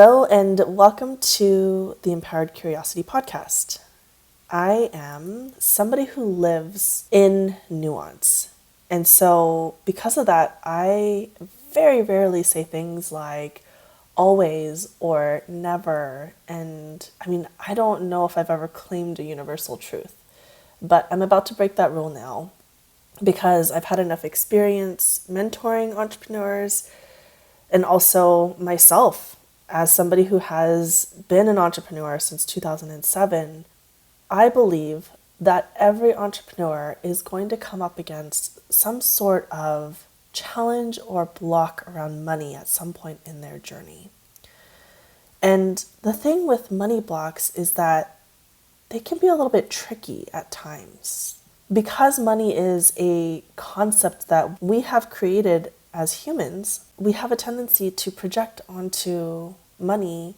Hello and welcome to the Empowered Curiosity podcast. I am somebody who lives in nuance. And so because of that, I very rarely say things like always or never. And I don't know if I've ever claimed a universal truth, but I'm about to break that rule now because I've had enough experience mentoring entrepreneurs and also myself as somebody who has been an entrepreneur since 2007. I believe that every entrepreneur is going to come up against some sort of challenge or block around money at some point in their journey. And the thing with money blocks is that they can be a little bit tricky at times. Because money is a concept that we have created as humans, we have a tendency to project onto money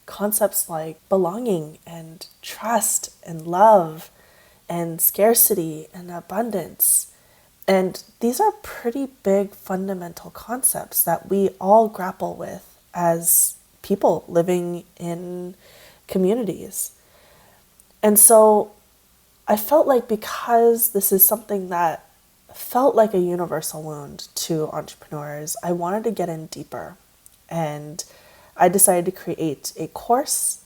concepts like belonging and trust and love and scarcity and abundance. And these are pretty big fundamental concepts that we all grapple with as people living in communities. And so I felt like because this is something that felt like a universal wound to entrepreneurs, I wanted to get in deeper. And I decided to create a course.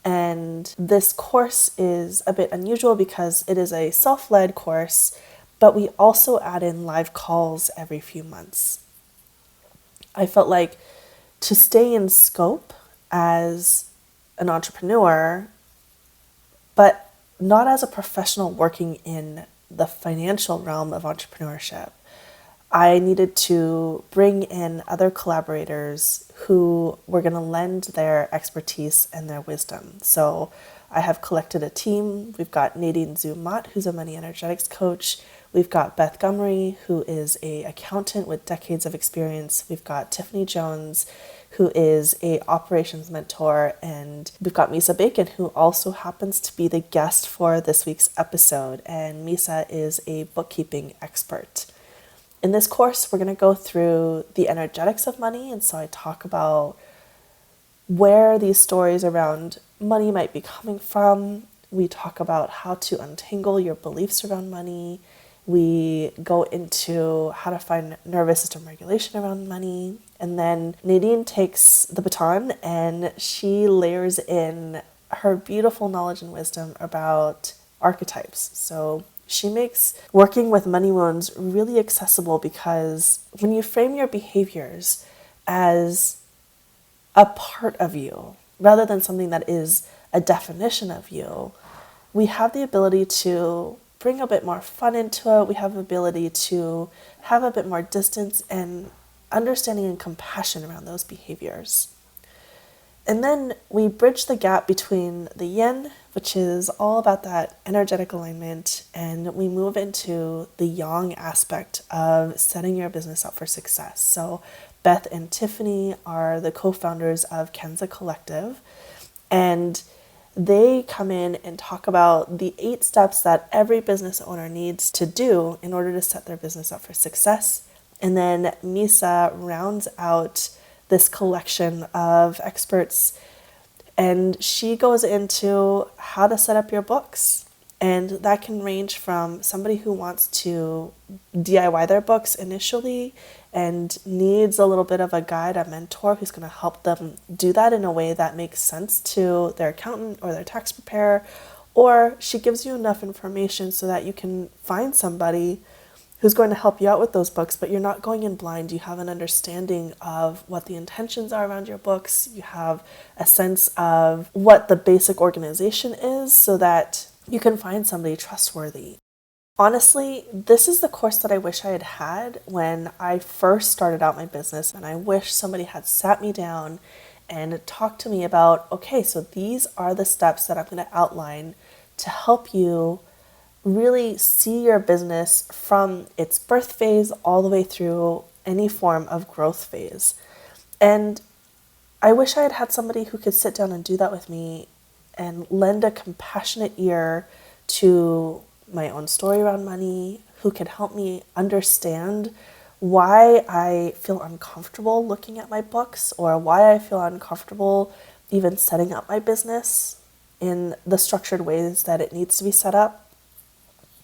And this course is a bit unusual because it is a self-led course, but we also add in live calls every few months. I felt like to stay in scope as an entrepreneur, but not as a professional working in the financial realm of entrepreneurship, I needed to bring in other collaborators who were going to lend their expertise and their wisdom. So I have collected a team. We've got Nadine Zumat, who's a money energetics coach. We've got Beth Gummery, who is an accountant with decades of experience. We've got Tiffany Jones, who is a operations mentor, and we've got Misa Bacon, who also happens to be the guest for this week's episode, and Misa is a bookkeeping expert. In this course, we're going to go through the energetics of money, and so I talk about where these stories around money might be coming from. We talk about how to untangle your beliefs around money. We go into how to find nervous system regulation around money. And then Nadine takes the baton and she layers in her beautiful knowledge and wisdom about archetypes. So she makes working with money wounds really accessible because when you frame your behaviors as a part of you, rather than something that is a definition of you, we have the ability to bring a bit more fun into it. We have the ability to have a bit more distance and understanding and compassion around those behaviors. And then we bridge the gap between the yin, which is all about that energetic alignment, and we move into the yang aspect of setting your business up for success. So Beth and Tiffany are the co-founders of Kenza Collective, and they come in and talk about the 8 steps that every business owner needs to do in order to set their business up for success. And then Misa rounds out this collection of experts, and she goes into how to set up your books. And that can range from somebody who wants to DIY their books initially and needs a little bit of a guide, a mentor who's going to help them do that in a way that makes sense to their accountant or their tax preparer. Or she gives you enough information so that you can find somebody who's going to help you out with those books, but you're not going in blind. You have an understanding of what the intentions are around your books. You have a sense of what the basic organization is so that you can find somebody trustworthy. Honestly, this is the course that I wish I had had when I first started out my business, and I wish somebody had sat me down and talked to me about, okay, so these are the steps that I'm going to outline to help you really see your business from its birth phase all the way through any form of growth phase. And I wish I had had somebody who could sit down and do that with me and lend a compassionate ear to my own story around money, who could help me understand why I feel uncomfortable looking at my books or why I feel uncomfortable even setting up my business in the structured ways that it needs to be set up.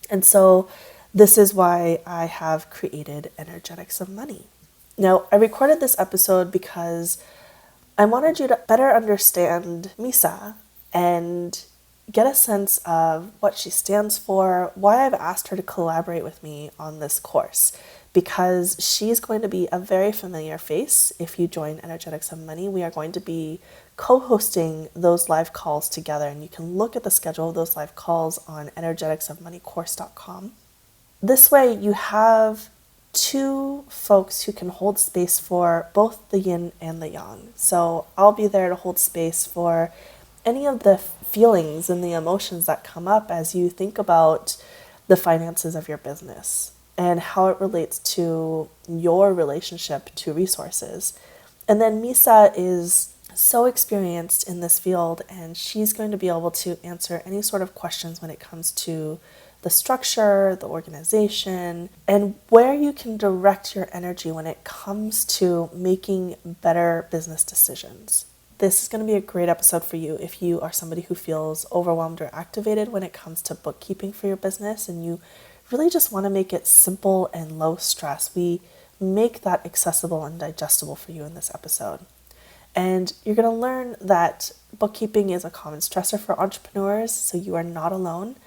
And so this is why I have created Energetics of Money. Now, I recorded this episode because I wanted you to better understand Misa and get a sense of what she stands for, why I've asked her to collaborate with me on this course, because she's going to be a very familiar face if you join Energetics of Money. We are going to be co-hosting those live calls together, and you can look at the schedule of those live calls on energeticsofmoneycourse.com. This way you have two folks who can hold space for both the yin and the yang. So I'll be there to hold space for any of the feelings and the emotions that come up as you think about the finances of your business and how it relates to your relationship to resources. And then Misa is so experienced in this field, and she's going to be able to answer any sort of questions when it comes to the structure, the organization, and where you can direct your energy when it comes to making better business decisions. This is going to be a great episode for you if you are somebody who feels overwhelmed or activated when it comes to bookkeeping for your business and you really just want to make it simple and low stress. We make that accessible and digestible for you in this episode. And you're going to learn that bookkeeping is a common stressor for entrepreneurs, so you are not alone.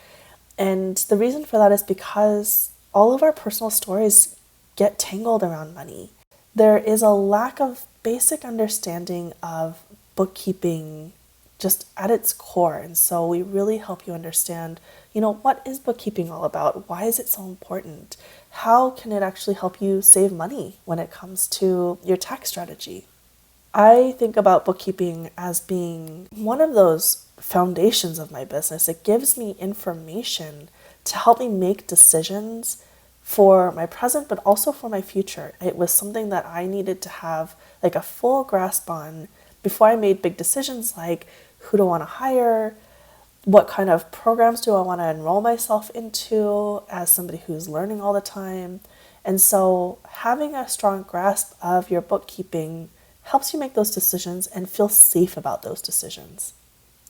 And the reason for that is because all of our personal stories get tangled around money. There is a lack of basic understanding of bookkeeping just at its core. And so we really help you understand, what is bookkeeping all about? Why is it so important? How can it actually help you save money when it comes to your tax strategy? I think about bookkeeping as being one of those foundations of my business. It gives me information to help me make decisions for my present, but also for my future. It was something that I needed to have like a full grasp on before I made big decisions like who do I want to hire, what kind of programs do I want to enroll myself into as somebody who's learning all the time. And so having a strong grasp of your bookkeeping helps you make those decisions and feel safe about those decisions.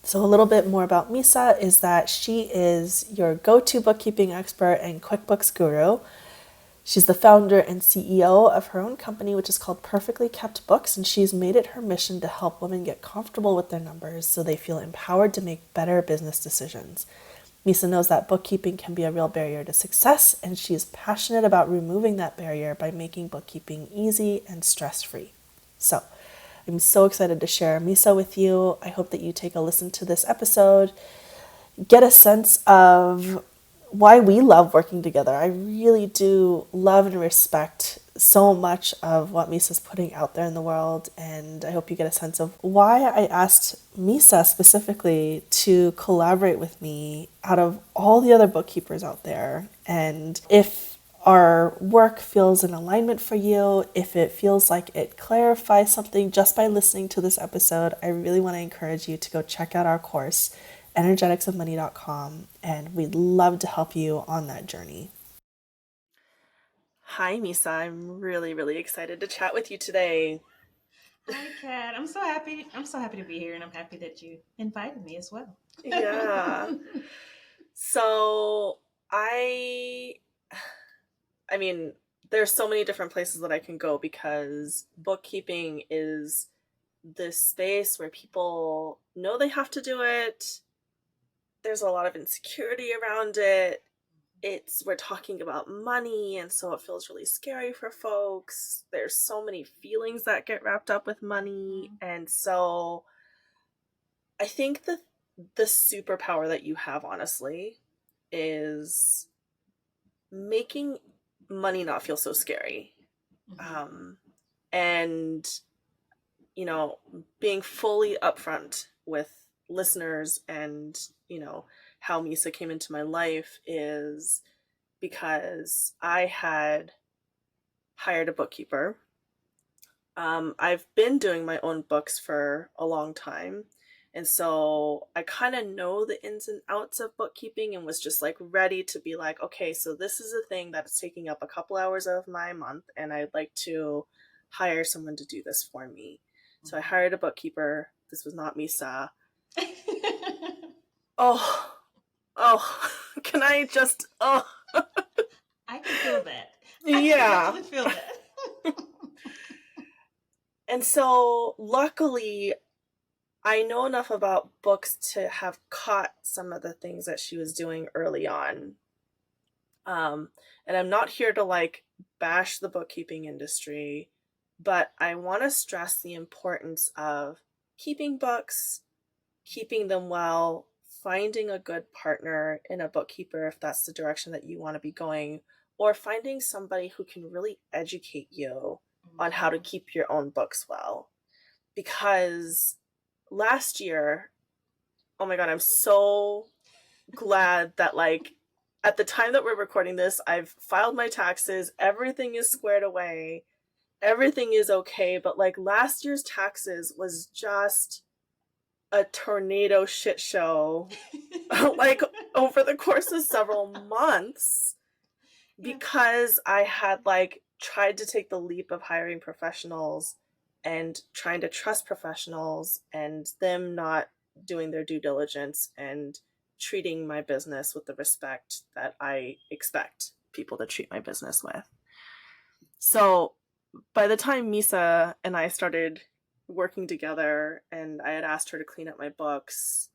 So a little bit more about Misa is that she is your go-to bookkeeping expert and QuickBooks guru. She's the founder and CEO of her own company, which is called Perfectly Kept Books, and she's made it her mission to help women get comfortable with their numbers so they feel empowered to make better business decisions. Misa knows that bookkeeping can be a real barrier to success, and she's passionate about removing that barrier by making bookkeeping easy and stress-free. So I'm so excited to share Misa with you. I hope that you take a listen to this episode, get a sense of why we love working together. I really do love and respect so much of what Misa's putting out there in the world, and I hope you get a sense of why I asked Misa specifically to collaborate with me out of all the other bookkeepers out there. And if our work feels in alignment for you, if it feels like it clarifies something just by listening to this episode, I really want to encourage you to go check out our course, energeticsofmoney.com, and we'd love to help you on that journey. Hi, Misa. I'm really, really excited to chat with you today. Hi, Kat. I'm so happy. I'm so happy to be here, and I'm happy that you invited me as well. Yeah. So I I mean, there's so many different places that I can go because bookkeeping is this space where people know they have to do it. There's a lot of insecurity around it. We're talking about money, and so it feels really scary for folks. There's so many feelings that get wrapped up with money, and so I think that the superpower that you have, honestly, is making money not feel so scary. And, you know, being fully upfront with listeners and, how Misa came into my life is because I had hired a bookkeeper. I've been doing my own books for a long time, And so I kind of know the ins and outs of bookkeeping and was just like ready to be like, okay, so this is a thing that's taking up a couple hours of my month, and I'd like to hire someone to do this for me. So I hired a bookkeeper. This was not Misa. Oh, oh, can I just, oh, I can feel that. I can yeah. definitely feel that. And so luckily, I know enough about books to have caught some of the things that she was doing early on. Um, and I'm not here to like bash the bookkeeping industry, but I want to stress the importance of keeping books, keeping them well, finding a good partner in a bookkeeper if that's the direction that you want to be going, or finding somebody who can really educate you on how to keep your own books well. Because last year, oh my God, I'm so glad that like at the time that we're recording this, I've filed my taxes, everything is squared away, everything is okay, but like last year's taxes was just a tornado shit show like over the course of several months Yeah. because I had like tried to take the leap of hiring professionals and trying to trust professionals and them not doing their due diligence and treating my business with the respect that I expect people to treat my business with. So by the time Misa and I started working together and I had asked her to clean up my books,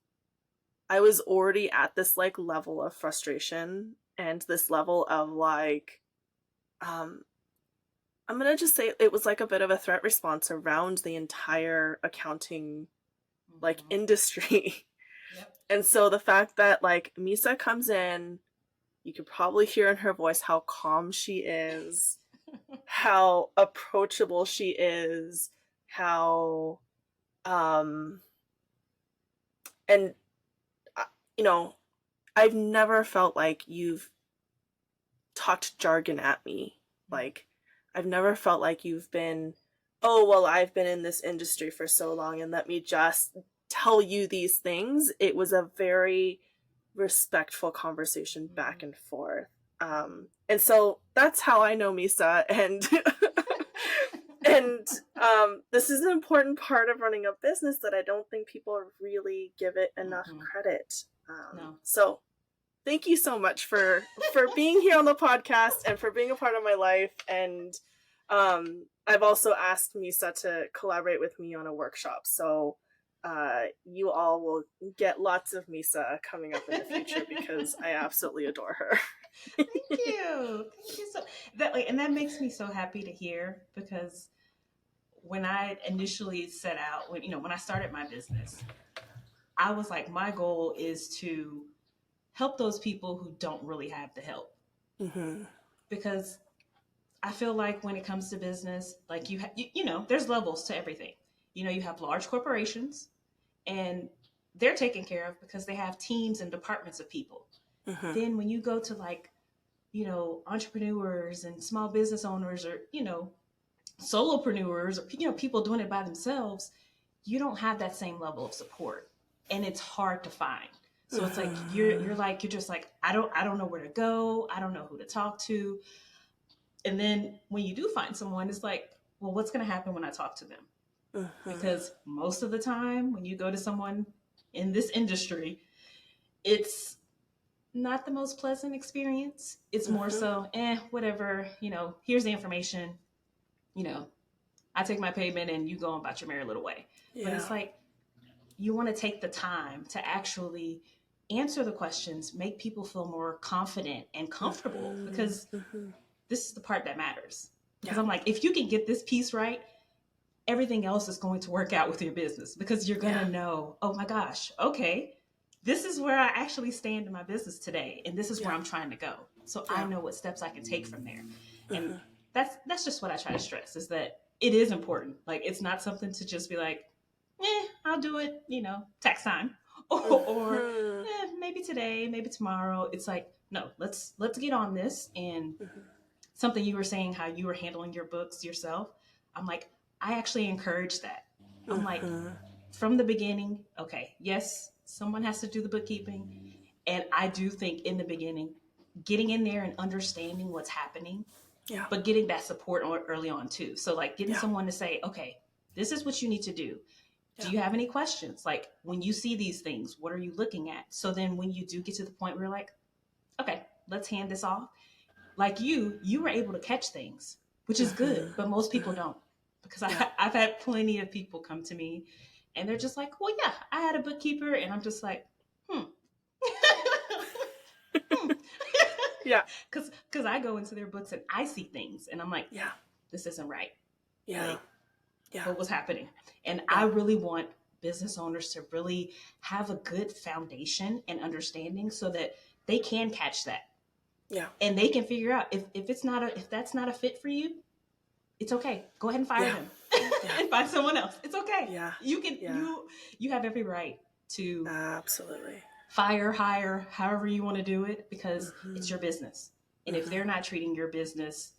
I was already at this like level of frustration and this level of like um I'm going to just say it was like a bit of a threat response around the entire accounting like industry. Yep. And so the fact that like Misa comes in, you could probably hear in her voice how calm she is, how approachable she is, how um and you know, I've never felt like you've talked jargon at me. Like, I've never felt like you've been, oh, well, I've been in this industry for so long and let me just tell you these things. It was a very respectful conversation back and forth. And so that's how I know Misa. And and this is an important part of running a business that I don't think people really give it enough credit. No. So thank you so much for being here on the podcast and for being a part of my life. And I've also asked Misa to collaborate with me on a workshop. So you all will get lots of Misa coming up in the future because I absolutely adore her. Thank you. Thank you so and that makes me so happy to hear because when I initially set out, when I started my business, I was like, my goal is to help those people who don't really have the help. Mm-hmm. Because I feel like when it comes to business, like there's levels to everything. You have large corporations and they're taken care of because they have teams and departments of people. Mm-hmm. Then when you go to like, entrepreneurs and small business owners or, solopreneurs or, people doing it by themselves, you don't have that same level of support and it's hard to find. So it's like you're just like I don't know where to go, I don't know who to talk to. And then when you do find someone, it's like, well, what's going to happen when I talk to them? Mm-hmm. Because most of the time when you go to someone in this industry, it's not the most pleasant experience. It's more Mm-hmm. so, whatever, here's the information, you know, I take my payment and you go on about your merry little way. But it's Yeah. like you want to take the time to actually answer the questions, make people feel more confident and comfortable Mm-hmm. because Mm-hmm. this is the part that matters. Because Yeah. I'm like, if you can get this piece right, everything else is going to work out with your business because you're going Yeah. to know, oh my gosh, okay, this is where I actually stand in my business today. And this is where Yeah. I'm trying to go. So I Yeah. know what steps I can take from there. And Mm-hmm. that's just what I try to stress is that it is important. Like it's not something to just be like, I'll do it, tax time. Or Mm-hmm. maybe today, maybe tomorrow. It's like, no, let's get on this. And Mm-hmm. something you were saying, how you were handling your books yourself. I'm like, I actually encourage that. I'm like, Mm-hmm. from the beginning, okay, yes, someone has to do the bookkeeping. And I do think in the beginning, getting in there and understanding what's happening, Yeah. but getting that support early on too. So like getting Yeah. someone to say, okay, this is what you need to do. Do Yeah. you have any questions? Like when you see these things, what are you looking at? So then when you do get to the point where you're like, okay, let's hand this off. Like you were able to catch things, which is good, Mm-hmm. but most people Mm-hmm. don't. Because Yeah. I've had plenty of people come to me and they're just like, well, yeah, I had a bookkeeper. And I'm just like, hmm. hmm. Yeah. Because I go into their books and I see things and I'm like, Yeah. this isn't right. Yeah. Like, Yeah. what was happening? And I Yeah. really want business owners to really have a good foundation and understanding so that they can catch that Yeah. and they can figure out if that's not a fit for you, it's okay. Go ahead and fire Yeah. them Yeah. and find someone else. It's okay. Yeah. You can Yeah. you have every right to Absolutely. fire, hire, however you want to do it, because Mm-hmm. it's your business. And if Mm-hmm. they're not treating your business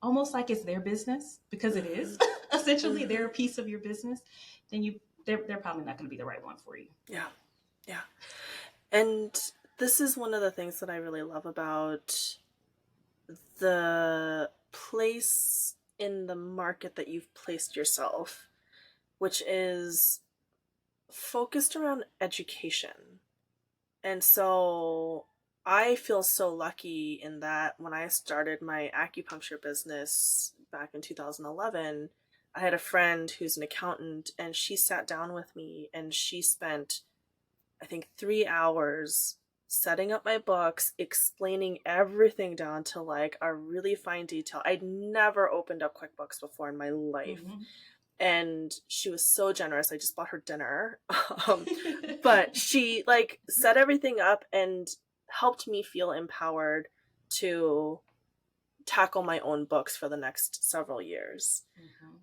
almost like it's their business, because it Mm-hmm. is essentially Mm-hmm. they're a piece of your business, then they're probably not going to be the right one for you. Yeah. Yeah. And this is one of the things that I really love about the place in the market that you've placed yourself, which is focused around education. And so I feel so lucky in that when I started my acupuncture business back in 2011, I had a friend who's an accountant and she sat down with me and she spent, I think, 3 hours setting up my books, explaining everything down to like a really fine detail. I'd never opened up QuickBooks before in my life. Mm-hmm. And she was so generous. I just bought her dinner. um, but she like set everything up and helped me feel empowered to tackle my own books for the next several years. Mm-hmm.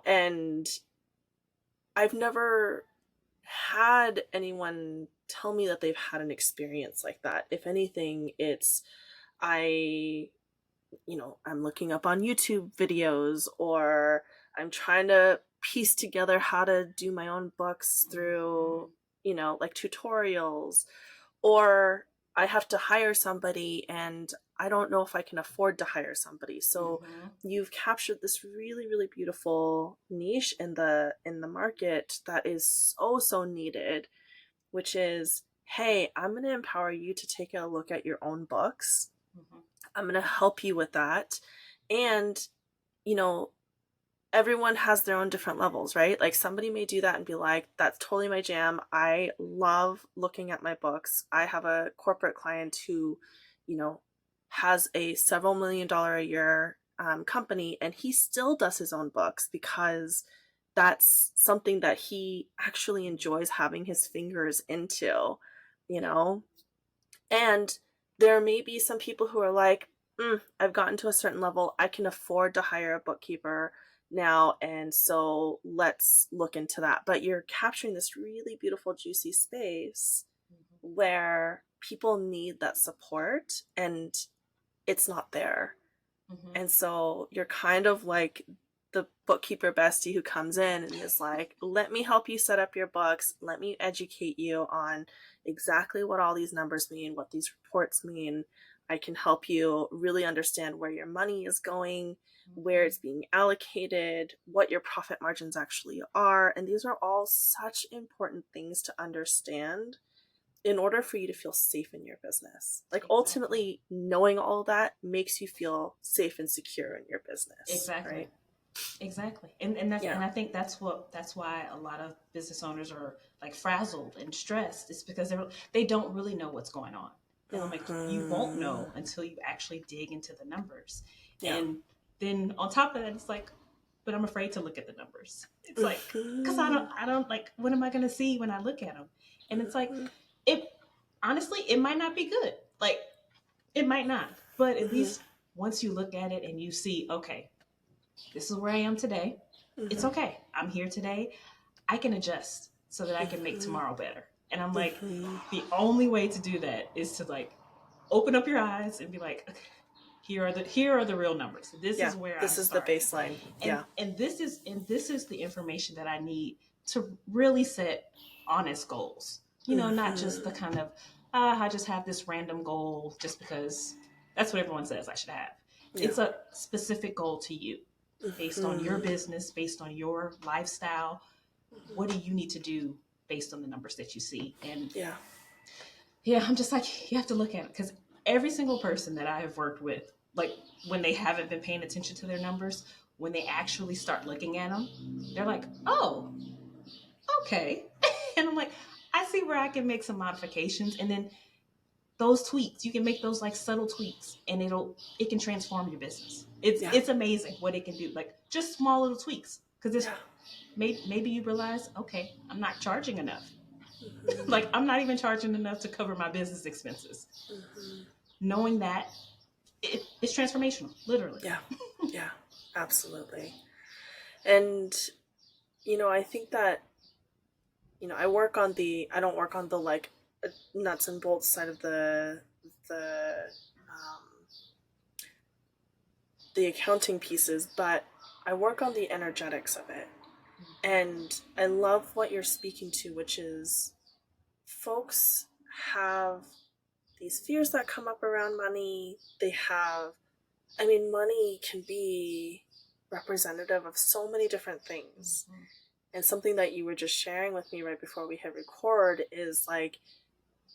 And I've never had anyone tell me that they've had an experience like that. If anything, it's I I'm looking up on YouTube videos, or I'm trying to piece together how to do my own books through, like tutorials, or I have to hire somebody and I don't know if I can afford to hire somebody. So Mm-hmm. you've captured this really, really beautiful niche in the market that is so, so needed, which is, hey, I'm going to empower you to take a look at your own books. Mm-hmm. I'm going to help you with that. And, you know, everyone has their own different levels, right? Like somebody may do that and be like, that's totally my jam. I love looking at my books. I have a corporate client who, has a several $1,000,000 a year company, and he still does his own books because that's something that he actually enjoys having his fingers into, you know? And there may be some people who are like, I've gotten to a certain level. I can afford to hire a bookkeeper now. And so let's look into that. But you're capturing this really beautiful, juicy space Mm-hmm. where people need that support and it's not there. Mm-hmm. And so you're kind of like the bookkeeper bestie who comes in and is like, let me help you set up your books. Let me educate you on exactly what all these numbers mean, what these reports mean. I can help you really understand where your money is going, where it's being allocated, what your profit margins actually are. And these are all such important things to understand in order for you to feel safe in your business. Like Exactly. ultimately knowing all of that makes you feel safe and secure in your business. Exactly. Right? Exactly. And that's Yeah. and I think that's why a lot of business owners are like frazzled and stressed. It's because they don't really know what's going on. And I'm like, you won't know until you actually dig into the numbers. Yeah. And then on top of that, it's like, but I'm afraid to look at the numbers. It's like, because I don't like, what am I going to see when I look at them? And it's like, it honestly, it might not be good. Like, it might not. But at least once you look at it and you see, okay, this is where I am today. It's okay. I'm here today. I can adjust so that I can make tomorrow better. And I'm like, the only way to do that is to like open up your eyes and be like, okay, here are the real numbers. This is where This I'm is the starting. baseline. And this is the information that I need to really set honest goals. Not just the kind of, I just have this random goal just because that's what everyone says I should have. Yeah. It's a specific goal to you based on your business, based on your lifestyle. What do you need to do based on the numbers that you see? And Yeah. yeah, I'm just like, you have to look at it because every single person that I have worked with, like when they haven't been paying attention to their numbers, when they actually start looking at them, they're like, oh, okay. And I'm like, I see where I can make some modifications. And then those tweaks, you can make those like subtle tweaks and it can transform your business. It's amazing what it can do. Like just small little tweaks. Because it's maybe you realize, okay, I'm not charging enough. Like I'm not even charging enough to cover my business expenses. Knowing that it's transformational, literally. Yeah. Yeah. Absolutely. And I think that I don't work on the like nuts and bolts side of um, the accounting pieces, but I work on the energetics of it. And I love what you're speaking to, which is folks have these fears that come up around money. Money can be representative of so many different things. Mm-hmm. And something that you were just sharing with me right before we hit record is like,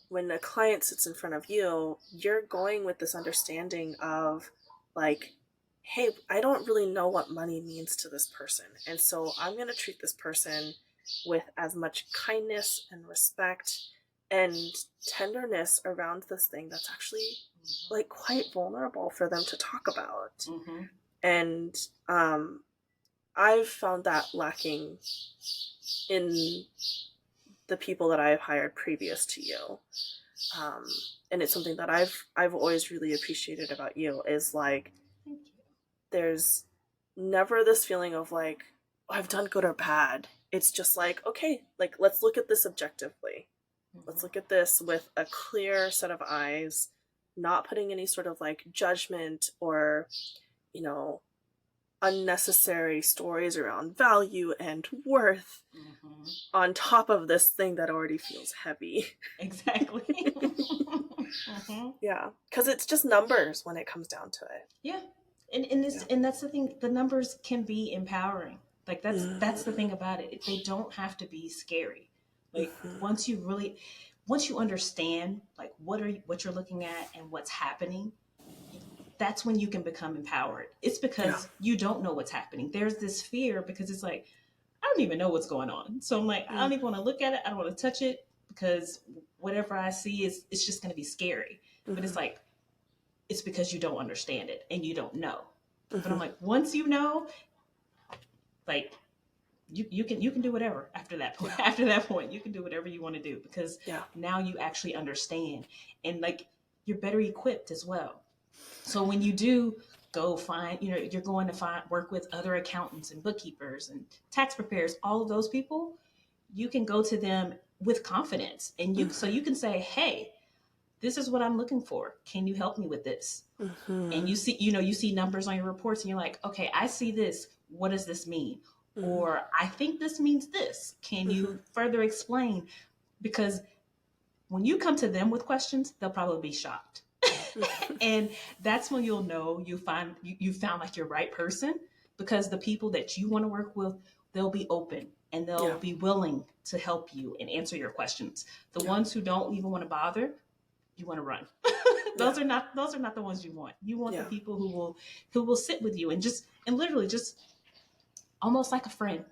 when a client sits in front of you, you're going with this understanding of like, hey, I don't really know what money means to this person. And so I'm going to treat this person with as much kindness and respect and tenderness around this thing that's actually like quite vulnerable for them to talk about. Mm-hmm. And I've found that lacking in the people that I've hired previous to you. And it's something that I've always really appreciated about you is like, there's never this feeling of like, oh, I've done good or bad. It's just like, okay, like let's look at this objectively. Mm-hmm. Let's look at this with a clear set of eyes, not putting any sort of like judgment or, unnecessary stories around value and worth on top of this thing that already feels heavy. Exactly. Yeah, because it's just numbers when it comes down to it. Yeah, and that's the thing. The numbers can be empowering. Like that's the thing about it. They don't have to be scary. Like once you understand like what you're looking at and what's happening, that's when you can become empowered. It's because you don't know what's happening. There's this fear because it's like, I don't even know what's going on. So I'm like, I don't even want to look at it. I don't want to touch it because whatever I see it's just going to be scary. But it's like, it's because you don't understand it and you don't know. But I'm like, once you know, like you can do whatever after that point. After that point, you can do whatever you want to do because now you actually understand and like you're better equipped as well. So when you do go find, you're going to work with other accountants and bookkeepers and tax preparers, all of those people, you can go to them with confidence and so you can say, hey, this is what I'm looking for. Can you help me with this? Mm-hmm. And you see numbers on your reports and you're like, okay, I see this. What does this mean? Mm-hmm. Or I think this means this. Can you further explain? Because when you come to them with questions, they'll probably be shocked. And that's when you'll know you found like your right person, because the people that you want to work with, they'll be open and they'll be willing to help you and answer your questions. The ones who don't even want to bother, you want to run. Those are not the ones you want. You want the people who will sit with you and literally just almost like a friend.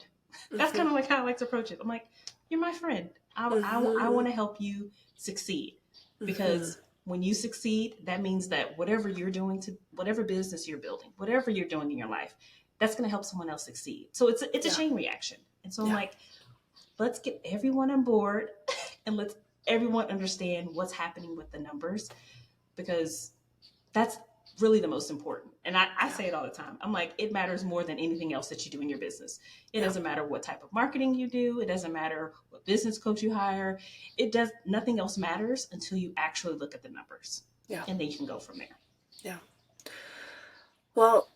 That's kind of like how I like to approach it. I'm like, you're my friend. I want to help you succeed, because when you succeed, that means that whatever you're doing, whatever business you're building, whatever you're doing in your life, that's going to help someone else succeed. So it's a chain reaction. And so I'm like, let's get everyone on board and let's everyone understand what's happening with the numbers, because that's really the most important. And I say it all the time. I'm like, it matters more than anything else that you do in your business. It doesn't matter what type of marketing you do. It doesn't matter what business coach you hire. Nothing else matters until you actually look at the numbers. Yeah. And then you can go from there. Yeah. Well,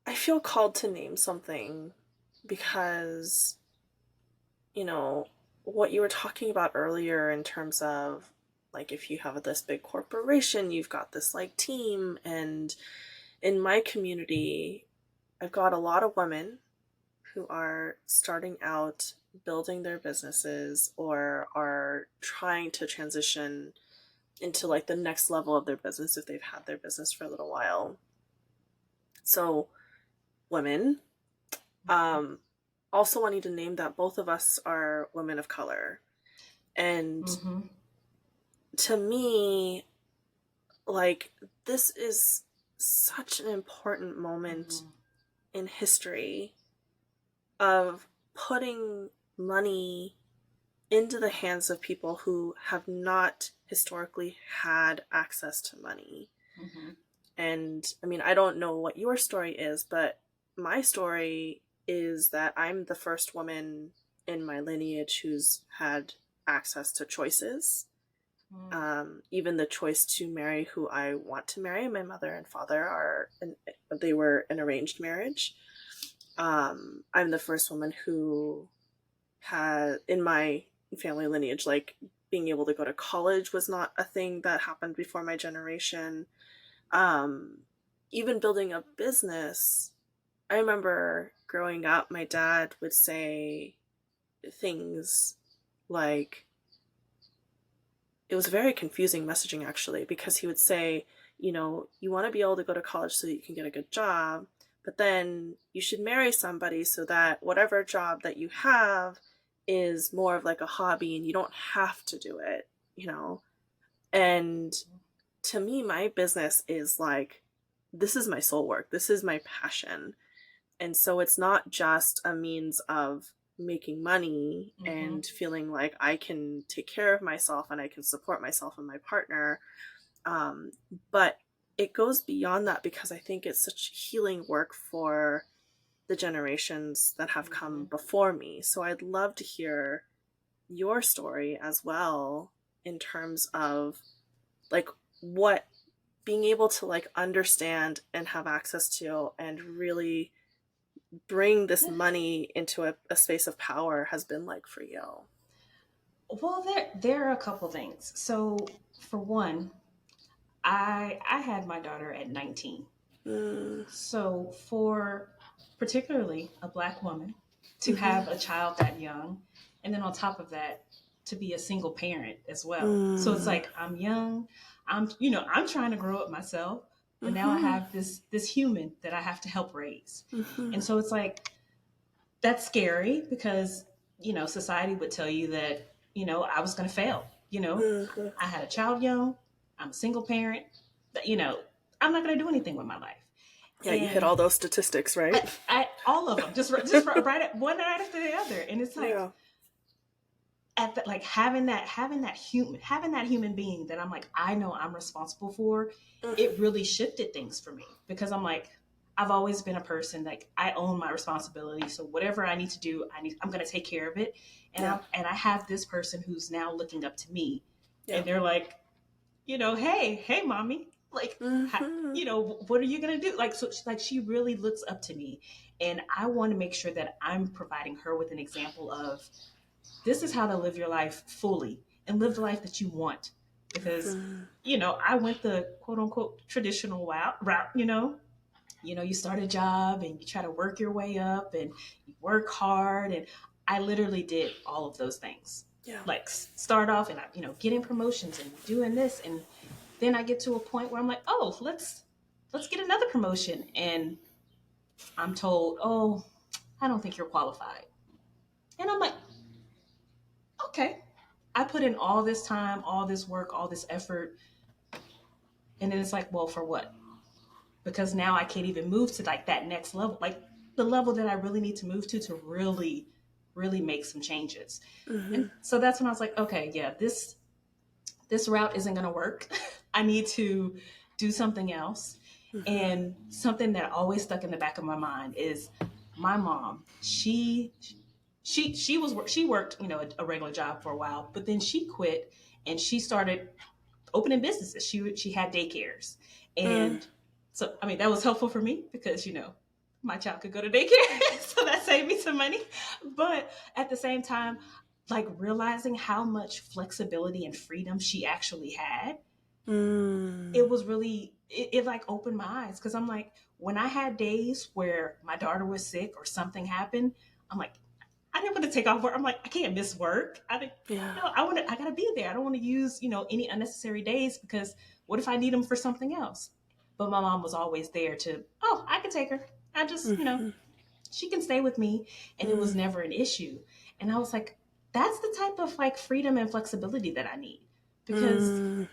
I feel called to name something because, you know, what you were talking about earlier in terms of like if you have this big corporation, you've got this like team. And in my community, I've got a lot of women who are starting out building their businesses or are trying to transition into like the next level of their business if they've had their business for a little while. So, women, um, also wanting to name that both of us are women of color. And Mm-hmm. to me, like, this is such an important moment Mm-hmm. in history of putting money into the hands of people who have not historically had access to money. Mm-hmm. And I mean, I don't know what your story is, but my story is that I'm the first woman in my lineage who's had access to choices. Even the choice to marry who I want to marry. My mother and father they were an arranged marriage. I'm the first woman who had, in my family lineage, like being able to go to college was not a thing that happened before my generation. Um, Even building a business, I remember growing up, my dad would say things like, it was very confusing messaging actually, because he would say, you want to be able to go to college so that you can get a good job, but then you should marry somebody so that whatever job that you have is more of like a hobby and you don't have to do it. And to me, my business is like, this is my soul work, this is my passion. And so it's not just a means of making money Mm-hmm. and feeling like I can take care of myself and I can support myself and my partner. Um, but it goes beyond that because I think it's such healing work for the generations that have Mm-hmm. come before me. So I'd love to hear your story as well in terms of like what being able to like understand and have access to and really bring this money into a space of power has been like for you. Well, there are a couple things. So, for one, I had my daughter at 19. Mm, So, for particularly a Black woman to mm-hmm, have a child that young, and then on top of that, to be a single parent as well. So it's mm, like I'm young, I'm trying to grow up myself, but now I mm-hmm, have this human that I have to help raise, mm-hmm, and so it's like that's scary because society would tell you that I was going to fail. mm-hmm. I had a child young. I'm a single parent. You know, I'm not going to do anything with my life. Yeah, you hit And all those statistics, right? all of them, right at one right after the other, and it's like Yeah. at the, like having that human being that I'm like I know I'm responsible for. It Mm-hmm. really shifted things for me because I'm like I've always been a person like I own my responsibility. So whatever I need to do, I'm going to take care of it. And Yeah. I have this person who's now looking up to me, Yeah. and they're like, hey, mommy, like, Mm-hmm. what are you gonna do? Like, so, like, she really looks up to me, and I want to make sure that I'm providing her with an example of this is how to live your life fully and live the life that you want. Because, Mm-hmm. I went the quote unquote traditional route. You start a job and you try to work your way up and you work hard, and I literally did all of those things. Yeah. Like start off and getting promotions and doing this, and then I get to a point where I'm like, oh, let's get another promotion, and I'm told, oh, I don't think you're qualified, and I'm like, okay, I put in all this time, all this work, all this effort, and then it's like, well, for what? Because now I can't even move to like that next level, like the level that I really need to move to really, really make some changes. Mm-hmm. And so that's when I was like, okay, yeah, this route isn't going to work. I need to do something else. Mm-hmm. And something that always stuck in the back of my mind is my mom. She worked a regular job for a while, but then she quit and she started opening businesses. She had daycares, Mm-hmm. and so I mean that was helpful for me because my child could go to daycare. So that saved me some money. But at the same time, like realizing how much flexibility and freedom she actually had, it was really, it like opened my eyes. Cause I'm like, when I had days where my daughter was sick or something happened, I'm like, I didn't want to take off work. I'm like, I can't miss work. I didn't, Yeah. I gotta be there. I don't want to use, any unnecessary days because what if I need them for something else? But my mom was always there to, oh, I can take her. I just, Mm-hmm. she can stay with me. And it was Mm. never an issue. And I was like, that's the type of like freedom and flexibility that I need. Because Mm.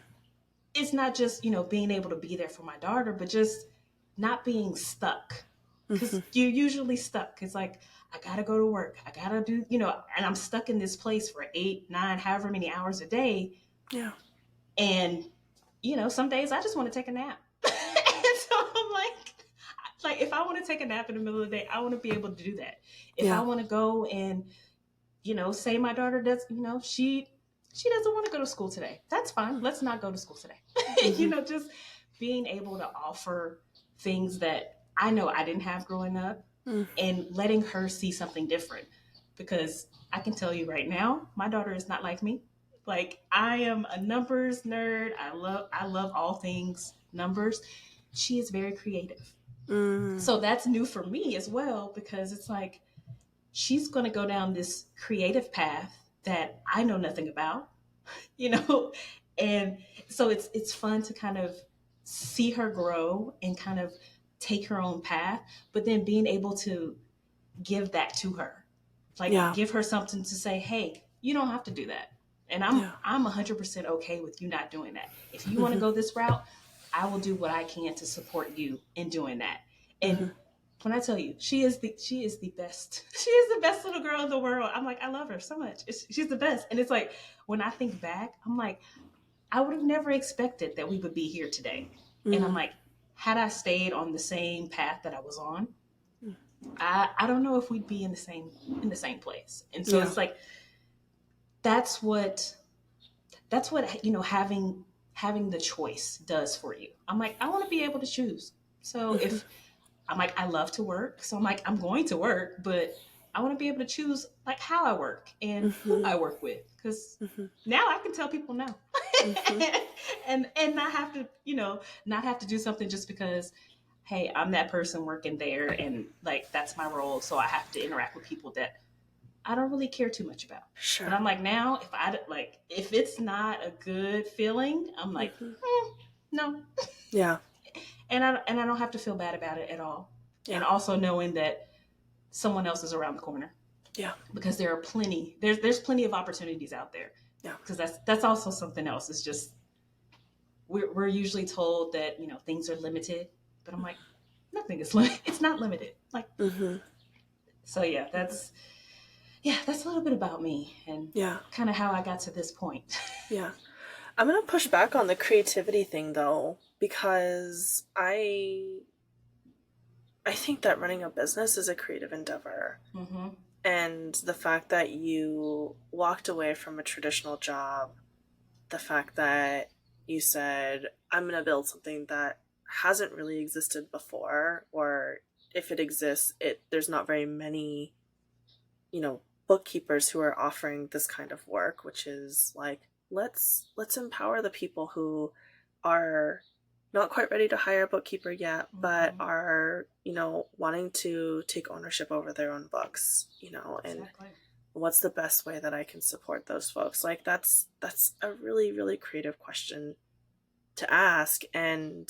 it's not just, being able to be there for my daughter, but just not being stuck. Mm-hmm. Because you're usually stuck. It's like, I gotta go to work. I gotta do, and I'm stuck in this place for 8, 9, however many hours a day. Yeah. And, some days I just want to take a nap. And so I'm like, if I want to take a nap in the middle of the day, I want to be able to do that. If I Yeah. want to go and, say my daughter does, she doesn't want to go to school today. That's fine. Let's not go to school today. Mm-hmm. Just being able to offer things that I know I didn't have growing up Mm. and letting her see something different. Because I can tell you right now, my daughter is not like me. Like I am a numbers nerd. I love all things numbers. She is very creative. Mm. So that's new for me as well because it's like she's going to go down this creative path that I know nothing about, you know? And so it's fun to kind of see her grow and kind of take her own path, but then being able to give that to her. Like Yeah. give her something to say, "Hey, you don't have to do that." And I'm Yeah. I'm 100% okay with you not doing that. If you want to Mm-hmm. go this route, I will do what I can to support you in doing that. Mm-hmm. And when I tell you, she is the best. She is the best little girl in the world. I'm like, I love her so much. She's the best. And it's like when I think back, I'm like, I would have never expected that we would be here today. And I'm Mm. like, had I stayed on the same path that I was on, I don't know if we'd be in the same place. And so Yeah. it's like that's what having the choice does for you. I'm like, I want to be able to choose. So Mm-hmm. if I'm like, I love to work. So I'm like, I'm going to work, but I want to be able to choose like how I work and who Mm-hmm. I work with. Because Mm-hmm. now I can tell people no. Mm-hmm. and not have to, not have to do something just because, hey, I'm that person working there and like that's my role. So I have to interact with people that I don't really care too much about. But Sure. I'm like now, if it's not a good feeling, I'm like, Mm-hmm. no, Yeah. and I don't have to feel bad about it at all. And Yeah. also knowing that someone else is around the corner Yeah. because there's plenty of opportunities out there. Yeah. Because that's also something else. It's just we're usually told that things are limited, but I'm like nothing is limited. It's not limited. Like Mm-hmm. so that's a little bit about me and Yeah. kind of how I got to this point. Yeah. I'm gonna push back on the creativity thing though, because I think that running a business is a creative endeavor. Mm-hmm. And the fact that you walked away from a traditional job, the fact that you said, I'm going to build something that hasn't really existed before, or if it exists, there's not very many, bookkeepers who are offering this kind of work, which is like, let's empower the people who are not quite ready to hire a bookkeeper yet, but Mm-hmm. are, wanting to take ownership over their own books, and Exactly. what's the best way that I can support those folks? Like that's a really, really creative question to ask. And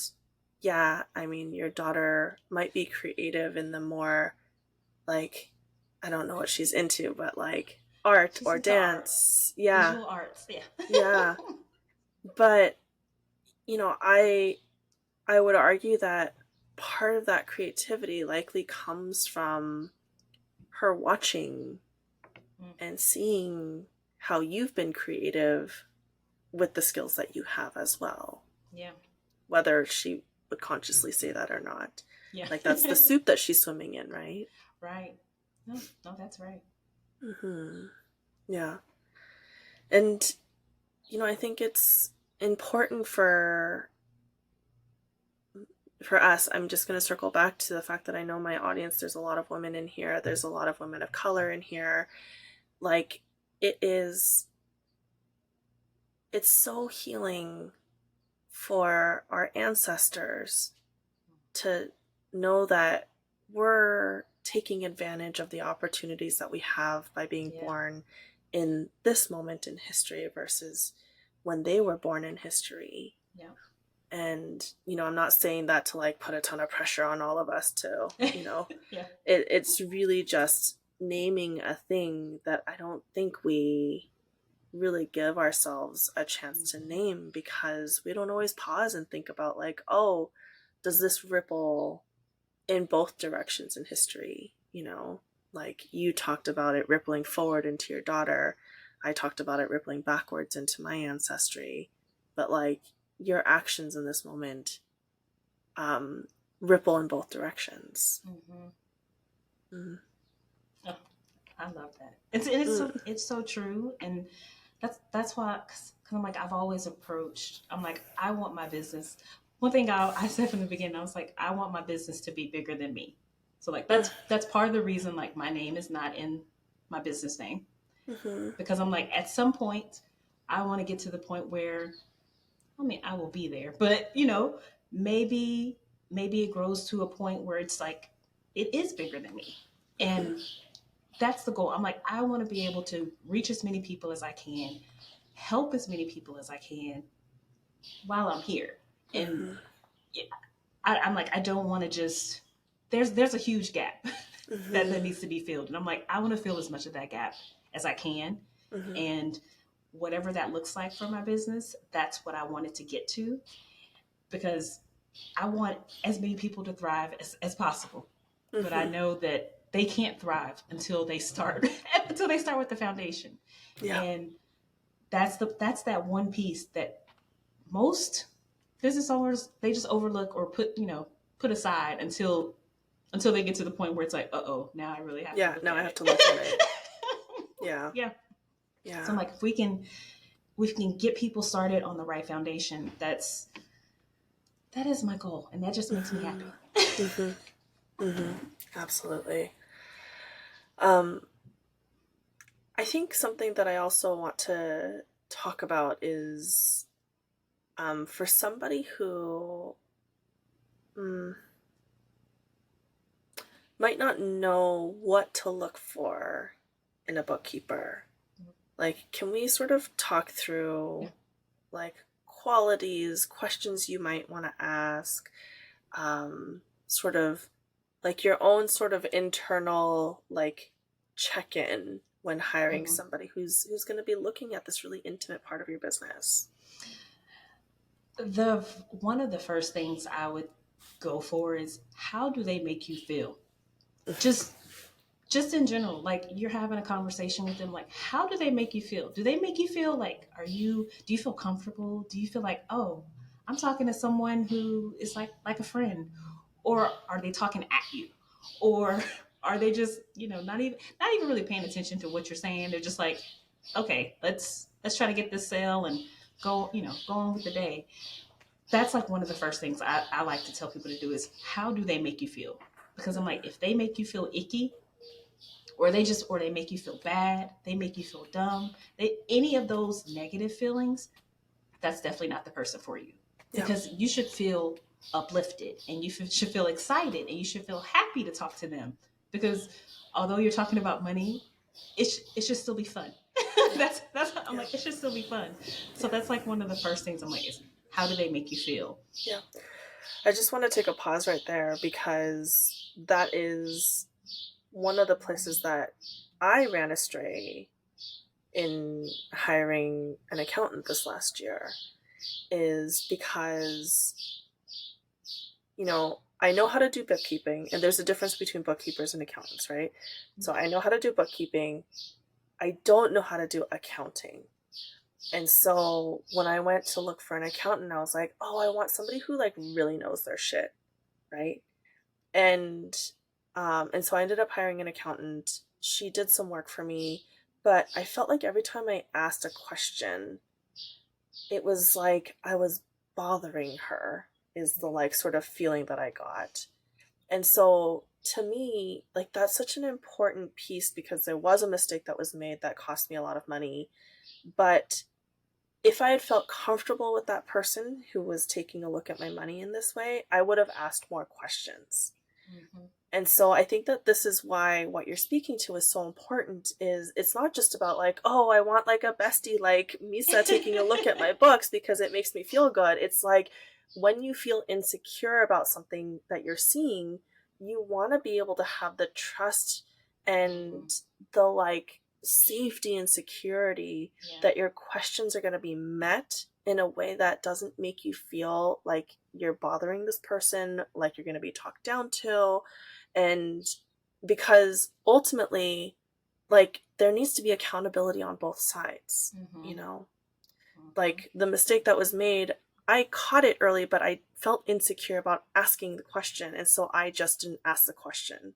yeah, I mean, your daughter might be creative in the more like, I don't know what she's into, but like art She's or into art, dance. Yeah. visual arts. Yeah. Yeah. But, I would argue that part of that creativity likely comes from her watching Mm, and seeing how you've been creative with the skills that you have as well, yeah. whether she would consciously say that or not. Yeah. Like that's the soup that she's swimming in, right? Right. No, no, that's right. Mm-hmm. Yeah. And, I think it's important for for us, I'm just going to circle back to the fact that I know my audience, there's a lot of women in here. There's a lot of women of color in here. Like, it's so healing for our ancestors to know that we're taking advantage of the opportunities that we have by being born in this moment in history versus when they were born in history. Yeah. And, I'm not saying that to like put a ton of pressure on all of us to, Yeah. it's really just naming a thing that I don't think we really give ourselves a chance to name, because we don't always pause and think about like, oh, does this ripple in both directions in history? Like you talked about it rippling forward into your daughter. I talked about it rippling backwards into my ancestry. But like your actions in this moment ripple in both directions. Oh, I love that. It's so true, and that's why, cause I'm like, I've always approached. I'm like, I want my business. One thing I said from the beginning, I was like, I want my business to be bigger than me. So like that's part of the reason like my name is not in my business name, because I'm like, at some point I want to get to the point where, I mean, I will be there, but maybe it grows to a point where it's like it is bigger than me, and that's the goal. I'm like, I want to be able to reach as many people as I can, help as many people as I can while I'm here. And I'm like, I don't want to just, there's a huge gap that needs to be filled. And I'm like, I want to fill as much of that gap as I can. And whatever that looks like for my business, that's what I wanted to get to, because I want as many people to thrive as possible. But I know that they can't thrive until they start with the foundation. Yeah. And that's that one piece that most business owners, they just overlook or put aside until they get to the point where it's like, now I really have to look now at I have it. to look at it. Yeah. Yeah. Yeah. So I'm like, if we can get people started on the right foundation, that is my goal, and that just makes me happy. Absolutely. I think something that I also want to talk about is for somebody who might not know what to look for in a bookkeeper. Like, can we sort of talk through like qualities, questions you might want to ask, sort of like your own sort of internal like check-in when hiring somebody who's going to be looking at this really intimate part of your business? One of the first things I would go for is, how do they make you feel? Just in general, like you're having a conversation with them, like, how do they make you feel? Do they make you feel like, do you feel comfortable? Do you feel like, oh, I'm talking to someone who is like a friend? Or are they talking at you? Or are they just, not even really paying attention to what you're saying? They're just like, okay, let's try to get this sale and go on with the day. That's like one of the first things I like to tell people to do is, how do they make you feel? Because I'm like, if they make you feel icky, or they make you feel bad, they make you feel dumb, any of those negative feelings, that's definitely not the person for you. Because you should feel uplifted, and you should feel excited, and you should feel happy to talk to them, because although you're talking about money, it should still be fun. that's I'm like, it should still be fun. So that's like one of the first things I'm like, is, how do they make you feel? Yeah. I just want to take a pause right there, because that is one of the places that I ran astray in hiring an accountant this last year, is because, I know how to do bookkeeping, and there's a difference between bookkeepers and accountants, right? So I know how to do bookkeeping. I don't know how to do accounting. And so when I went to look for an accountant, I was like, oh, I want somebody who like really knows their shit, right? And so I ended up hiring an accountant. She did some work for me, but I felt like every time I asked a question, it was like I was bothering her. is the like sort of feeling that I got. And so to me, like that's such an important piece because there was a mistake that was made that cost me a lot of money. But if I had felt comfortable with that person who was taking a look at my money in this way, I would have asked more questions. Mm-hmm. And so I think that this is why what you're speaking to is so important is it's not just about like, oh, I want like a bestie like Misa taking a look at my books because it makes me feel good. It's like when you feel insecure about something that you're seeing, you want to be able to have the trust and the like safety and security that your questions are going to be met in a way that doesn't make you feel like you're bothering this person, like you're going to be talked down to. And because ultimately, like, there needs to be accountability on both sides, you know? Like, the mistake that was made, I caught it early, but I felt insecure about asking the question, and so I just didn't ask the question.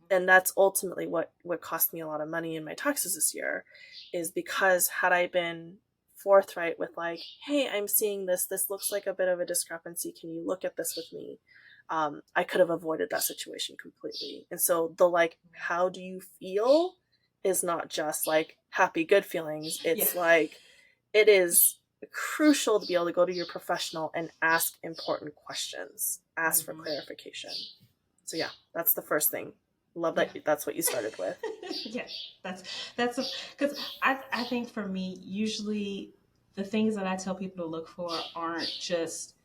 And that's ultimately what cost me a lot of money in my taxes this year, is because had I been forthright with like, hey, I'm seeing this looks like a bit of a discrepancy, can you look at this with me? I could have avoided that situation completely. And so the like, how do you feel is not just like happy, good feelings. It's like, it is crucial to be able to go to your professional and ask important questions, ask for clarification. So yeah, that's the first thing. Love that that's what you started with. Yeah, that's because I think for me, usually the things that I tell people to look for aren't just,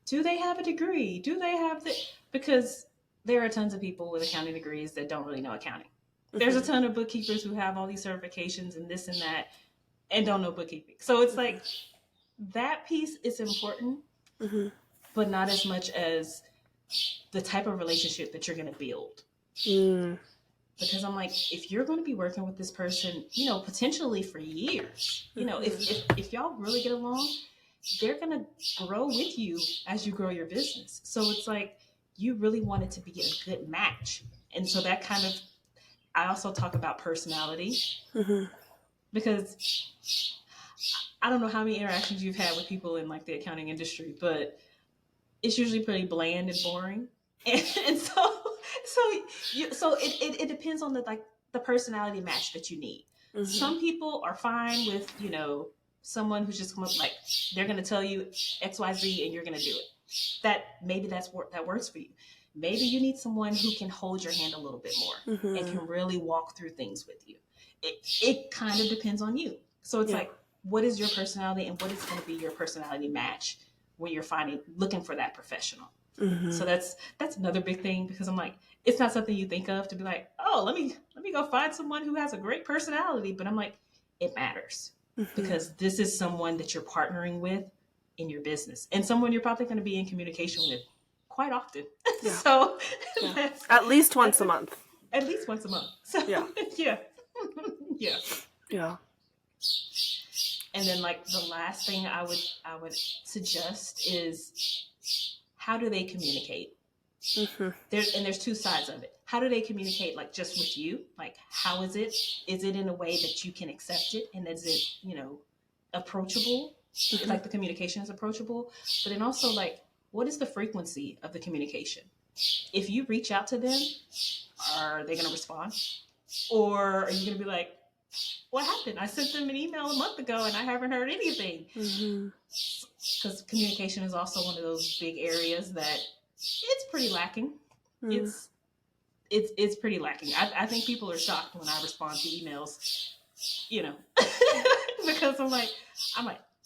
do they have a degree? Do they have the, because there are tons of people with accounting degrees that don't really know accounting. There's a ton of bookkeepers who have all these certifications and this and that and don't know bookkeeping. So it's like that piece is important, but not as much as the type of relationship that you're going to build. Because I'm like, if you're going to be working with this person, you know, potentially for years, you know, if y'all really get along, they're going to grow with you as you grow your business. So it's like, you really want it to be a good match. And so that kind of, I also talk about personality, because I don't know how many interactions you've had with people in like the accounting industry, but it's usually pretty bland and boring. And so it depends on the like the personality match that you need. Some people are fine with, you know, someone who's just like, they're going to tell you XYZ and you're going to do it. That maybe that works for you. Maybe you need someone who can hold your hand a little bit more and can really walk through things with you. It kind of depends on you. So it's like, what is your personality and what is going to be your personality match when you're looking for that professional. So that's another big thing, because I'm like, it's not something you think of to be like, oh, let me go find someone who has a great personality. But I'm like, it matters, because this is someone that you're partnering with in your business, and someone you're probably going to be in communication with quite often. So at least once a month. At least once a month. So yeah. And then like the last thing I would suggest is, how do they communicate? There's two sides of it. How do they communicate, like just with you? Like, how is it? Is it in a way that you can accept it? And is it, you know, approachable? Like the communication is approachable. But then also like, what is the frequency of the communication? If you reach out to them, are they going to respond? Or are you going to be like, what happened? I sent them an email a month ago and I haven't heard anything. Because communication is also one of those big areas that it's pretty lacking. It's pretty lacking. I think people are shocked when I respond to emails, you know, because I'm like,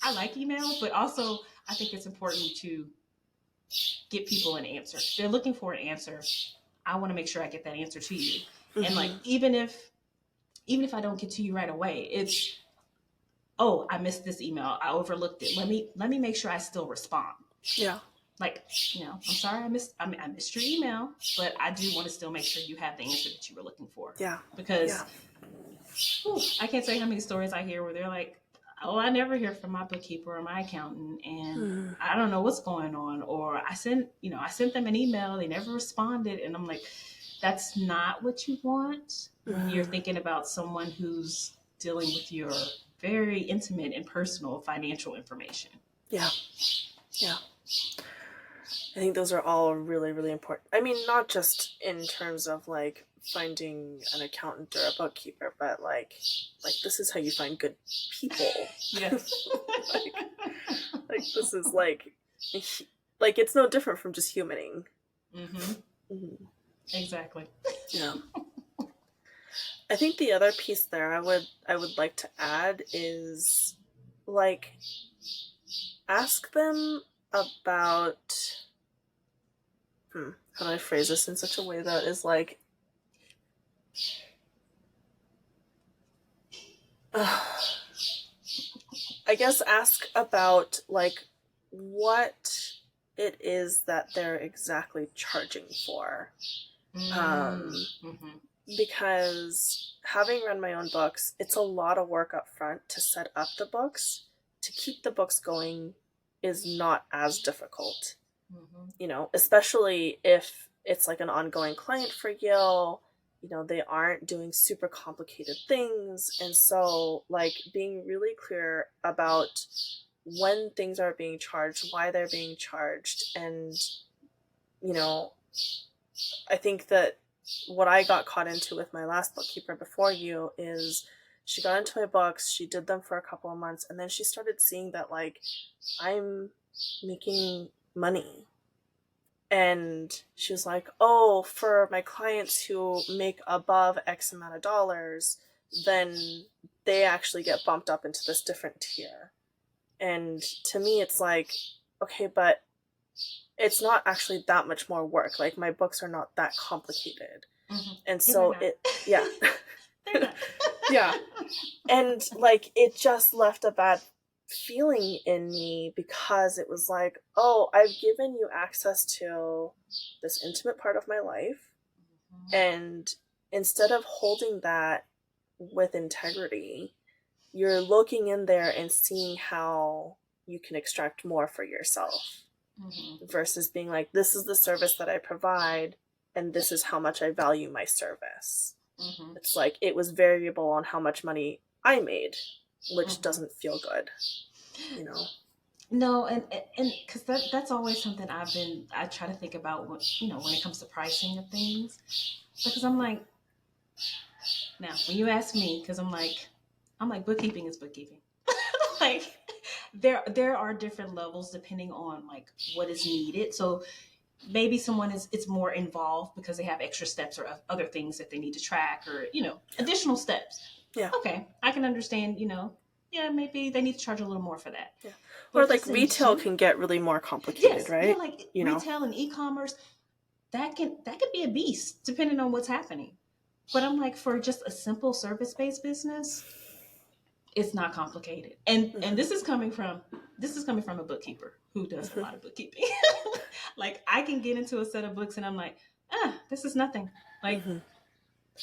I like email, but also I think it's important to get people an answer. If they're looking for an answer, I want to make sure I get that answer to you. And like, even if I don't get to you right away, it's, oh, I missed this email, I overlooked it. Let me make sure I still respond. Yeah. Like, you know, I'm sorry I missed your email, but I do want to still make sure you have the answer that you were looking for. Yeah. Because I can't say how many stories I hear where they're like, oh, I never hear from my bookkeeper or my accountant, and I don't know what's going on. Or I sent them an email, they never responded, and I'm like, that's not what you want when you're thinking about someone who's dealing with your very intimate and personal financial information. Yeah. I think those are all really, really important. I mean, not just in terms of like finding an accountant or a bookkeeper, but like this is how you find good people. Yes. Like this is like it's no different from just humaning. Mm-hmm. Mm-hmm. Exactly. Yeah. I think the other piece there I would like to add is like ask them about how do I phrase this in such a way that is like I guess ask about like what it is that they're exactly charging for. Mm-hmm. Because having run my own books, it's a lot of work up front to set up the books. To keep the books going is not as difficult. Mm-hmm. You know, especially if it's like an ongoing client for you. You know, they aren't doing super complicated things. And so, like, being really clear about when things are being charged, why they're being charged. And, you know, I think that what I got caught into with my last bookkeeper before you is she got into my books, she did them for a couple of months, and then she started seeing that, like, I'm making money. And she was like, oh, for my clients who make above X amount of dollars, then they actually get bumped up into this different tier. And to me, it's like, okay, but it's not actually that much more work. Like, my books are not that complicated. Mm-hmm. And Yeah, so yeah. they're not. Yeah. And like, it just left a bad feeling in me because it was like, oh, I've given you access to this intimate part of my life. Mm-hmm. And instead of holding that with integrity, you're looking in there and seeing how you can extract more for yourself. Mm-hmm. Versus being like, this is the service that I provide, and this is how much I value my service. Mm-hmm. It's like it was variable on how much money I made, which Mm-hmm. doesn't feel good, you know. No, and because that's always something I try to think about when when it comes to pricing of things, because I'm like, now when you ask me, because I'm like bookkeeping is bookkeeping. Like there are different levels depending on like what is needed. So maybe someone is it's more involved because they have extra steps or other things that they need to track or additional steps. Yeah. Okay, I can understand. Yeah, maybe they need to charge a little more for that. Yeah. Or But like just in retail general, can get really more complicated, yes, yeah, right? like You know. retail and e-commerce, that could be a beast depending on what's happening. But I'm like, for just a simple service-based business, it's not complicated. And Mm-hmm. this is coming from a bookkeeper who does a Mm-hmm. lot of bookkeeping. Like I can get into a set of books and I'm like, this is nothing. Like Mm-hmm.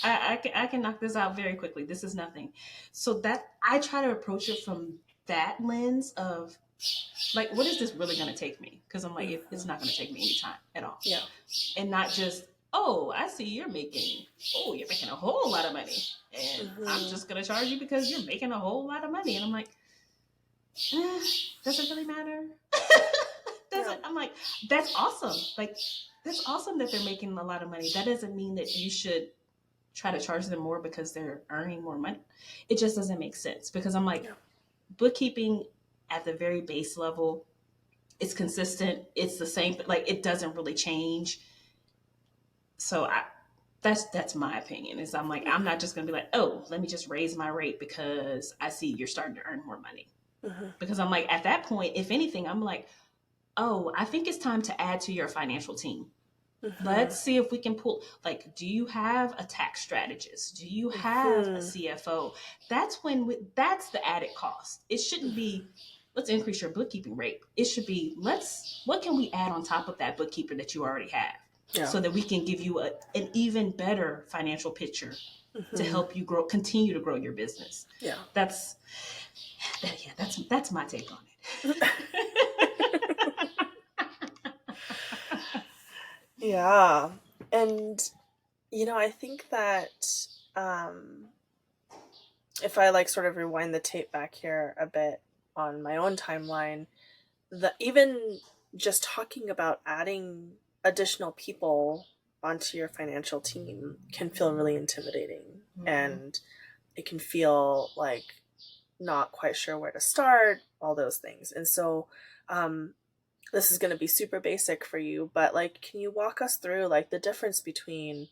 I can knock this out very quickly. This is nothing. So that I try to approach it from that lens of like, what is this really going to take me? Because I'm like, it's not going to take me any time at all. Yeah. And not just, oh, I see you're making a whole lot of money, and I'm Mm-hmm. just going to charge you because you're making a whole lot of money. And I'm like, does it really matter? Yeah. I'm like, that's awesome. Like, that's awesome that they're making a lot of money. That doesn't mean that you should try to charge them more because they're earning more money. It just doesn't make sense because I'm like, Yeah. bookkeeping at the very base level, it's consistent. It's the same. Like it doesn't really change. So that's my opinion. Is I'm like, I'm not just gonna be like, oh, let me just raise my rate because I see you're starting to earn more money. Mm-hmm. Because I'm like, at that point, if anything, I'm like, oh, I think it's time to add to your financial team. Mm-hmm. Let's see if we can pull, like, do you have a tax strategist? Do you have a CFO? That's the added cost. It shouldn't be, let's increase your bookkeeping rate. It should be, what can we add on top of that bookkeeper that you already have? Yeah. So that we can give you an even better financial picture to help you continue to grow your business. Yeah. That's my take on it. Yeah. And I think that if I like sort of rewind the tape back here a bit on my own timeline, even just talking about adding additional people onto your financial team can feel really intimidating. Mm-hmm. And it can feel like not quite sure where to start, all those things. And so this is going to be super basic for you, but like, can you walk us through like the difference between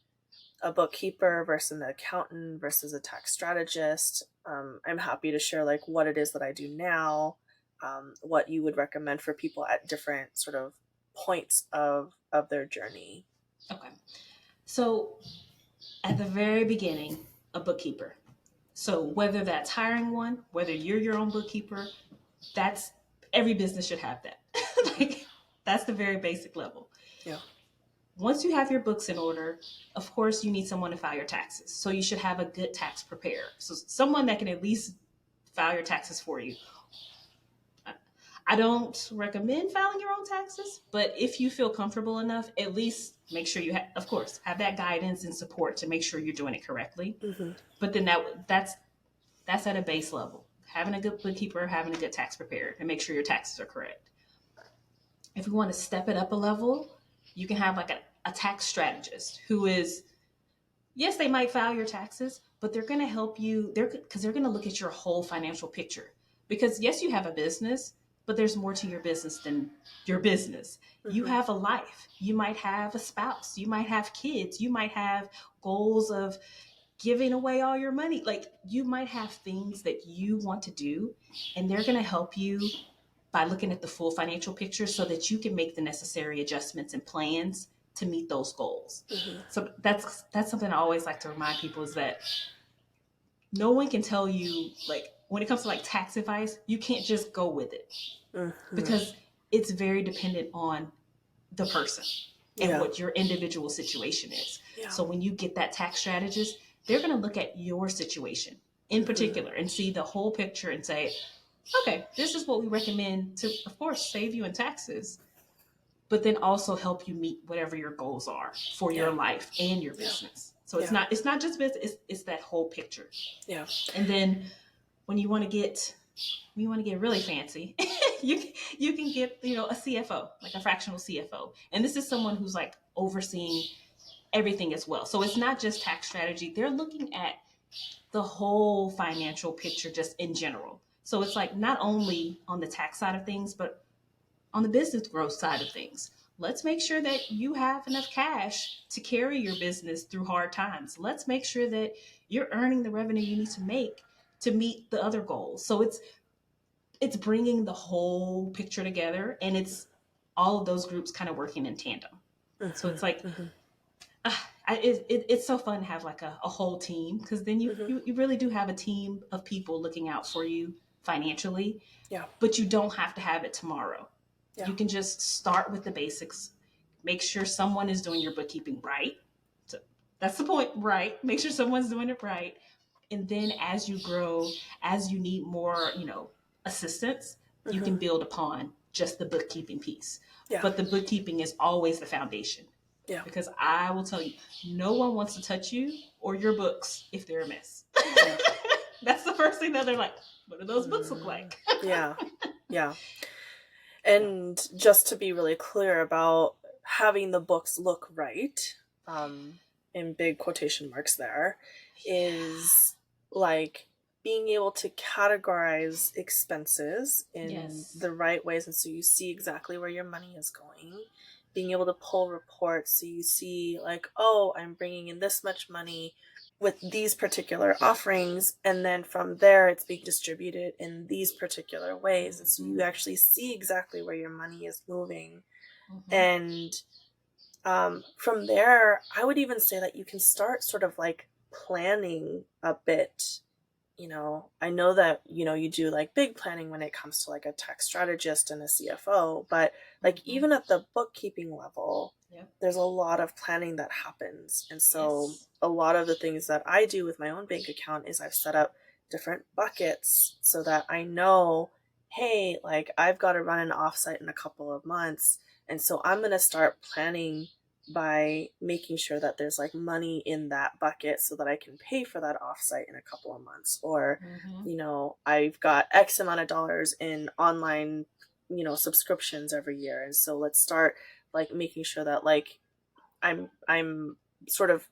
a bookkeeper versus an accountant versus a tax strategist? I'm happy to share like what it is that I do now, what you would recommend for people at different sort of points of their journey. Okay. So at the very beginning, a bookkeeper. So whether that's hiring one, whether you're your own bookkeeper, that's every business should have that. Like that's the very basic level. Yeah. Once you have your books in order, of course you need someone to file your taxes. So you should have a good tax preparer. So someone that can at least file your taxes for you. I don't recommend filing your own taxes, but if you feel comfortable enough, at least make sure you have, of course, have that guidance and support to make sure you're doing it correctly. Mm-hmm. But then that's at a base level. Having a good bookkeeper, having a good tax preparer, and make sure your taxes are correct. If you want to step it up a level, you can have like a tax strategist who is, yes, they might file your taxes, but they're going to help you. Because they're going to look at your whole financial picture. Because yes, you have a business, but there's more to your business than your business. You Mm-hmm. have a life. You might have a spouse. You might have kids. You might have goals of giving away all your money. Like you might have things that you want to do, and they're going to help you by looking at the full financial picture so that you can make the necessary adjustments and plans to meet those goals. Mm-hmm. So that's something I always like to remind people is that no one can tell you, like when it comes to like tax advice, you can't just go with it Mm-hmm. because it's very dependent on the person and Yeah. what your individual situation is. Yeah. So when you get that tax strategist, they're going to look at your situation in particular and see the whole picture and say, okay, this is what we recommend to, of course, save you in taxes, but then also help you meet whatever your goals are for your Yeah. life and your Yeah. business. So Yeah. it's not just business, it's that whole picture. Yeah. And then when you want to get really fancy, you can get, you know, a CFO, like a fractional CFO. And this is someone who's like overseeing everything as well. So it's not just tax strategy. They're looking at the whole financial picture just in general. So it's like not only on the tax side of things, but on the business growth side of things. Let's make sure that you have enough cash to carry your business through hard times. Let's make sure that you're earning the revenue you need to make to meet the other goals. So it's bringing the whole picture together, and it's all of those groups kind of working in tandem. So Mm-hmm. it's like Mm-hmm. it's so fun to have like a whole team because then Mm-hmm. you really do have a team of people looking out for you financially, Yeah. but you don't have to have it tomorrow. Yeah. You can just start with the basics, make sure someone is doing your bookkeeping right. So that's the point, right? Make sure someone's doing it right. And then as you grow, as you need more, you know, assistance, you Mm-hmm. can build upon just the bookkeeping piece. Yeah. But the bookkeeping is always the foundation. Yeah. Because I will tell you, no one wants to touch you or your books if they're a mess. Yeah. That's the first thing that they're like, what do those books look like? Yeah. Yeah. Yeah. And just to be really clear about having the books look right, in big quotation marks there, is like being able to categorize expenses in Yes. the right ways. And so you see exactly where your money is going. Being able to pull reports so you see, like, oh, I'm bringing in this much money with these particular offerings, and then from there it's being distributed in these particular ways, and so you actually see exactly where your money is moving. Mm-hmm. And from there, I would even say that you can start sort of like planning a bit. I know that you do like big planning when it comes to like a tax strategist and a CFO, but like Mm-hmm. even at the bookkeeping level, Yep. there's a lot of planning that happens. And so Yes. a lot of the things that I do with my own bank account is I've set up different buckets so that I know, hey, like I've got to run an offsite in a couple of months. And so I'm going to start planning by making sure that there's like money in that bucket so that I can pay for that offsite in a couple of months. Or, Mm-hmm. I've got X amount of dollars in online subscriptions every year. And so let's start like making sure that like I'm sort of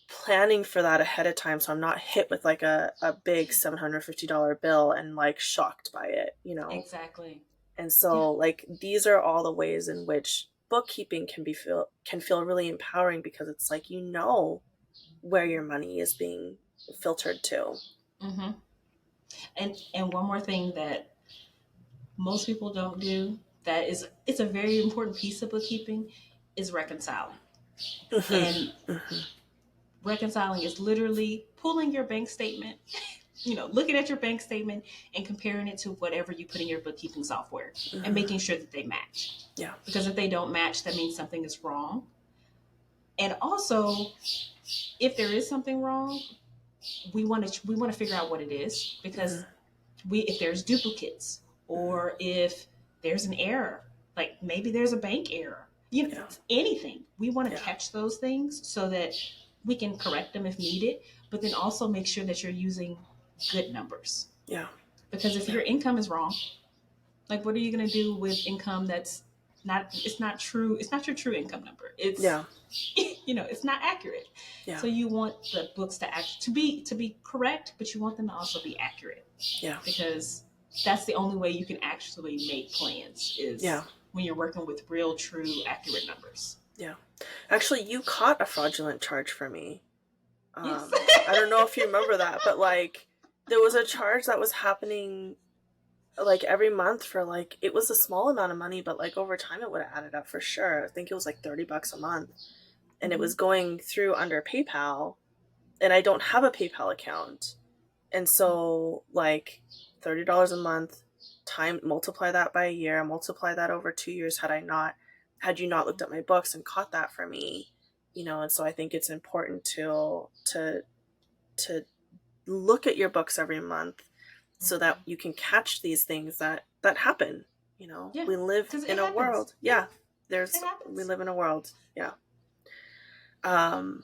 planning for that ahead of time, so I'm not hit with like a big $750 bill and like shocked by it. Exactly. And Yeah. so like these are all the ways in which bookkeeping can feel really empowering, because it's like where your money is being filtered to. Mm-hmm. And one more thing that most people don't do, that is, it's a very important piece of bookkeeping, is reconciling. And Mm-hmm. Mm-hmm. reconciling is literally pulling your bank statement, looking at your bank statement and comparing it to whatever you put in your bookkeeping software, and Mm-hmm. making sure that they match. Yeah. Because if they don't match, that means something is wrong. And also, if there is something wrong, we want to figure out what it is, Mm-hmm. because if there's duplicates, Mm-hmm. or if there's an error, like maybe there's a bank error, Yeah. anything, we want to Yeah. catch those things so that we can correct them if needed, but then also make sure that you're using good numbers. Yeah. Because if Yeah. your income is wrong, like what are you going to do with income that's not true? It's not your true income number. It's Yeah. it's not accurate. Yeah. So you want the books to be correct, but you want them to also be accurate, Yeah. because that's the only way you can actually make plans, Yeah. is when you're working with real, true, accurate numbers. Yeah. Actually, you caught a fraudulent charge for me. Yes. I don't know if you remember that, but like there was a charge that was happening like every month for like, it was a small amount of money, but like over time it would have added up for sure. I think it was like $30 a month, and it Mm-hmm. was going through under PayPal, and I don't have a PayPal account. And so like $30 a month, time multiply that by a year, multiply that over 2 years, had you not looked at my books and caught that for me. And so I think it's important to look at your books every month, so that you can catch these things that happen. Yeah, We live because it in a happens. world. Yeah, Yeah, it we happens. live in a world. Yeah. Um,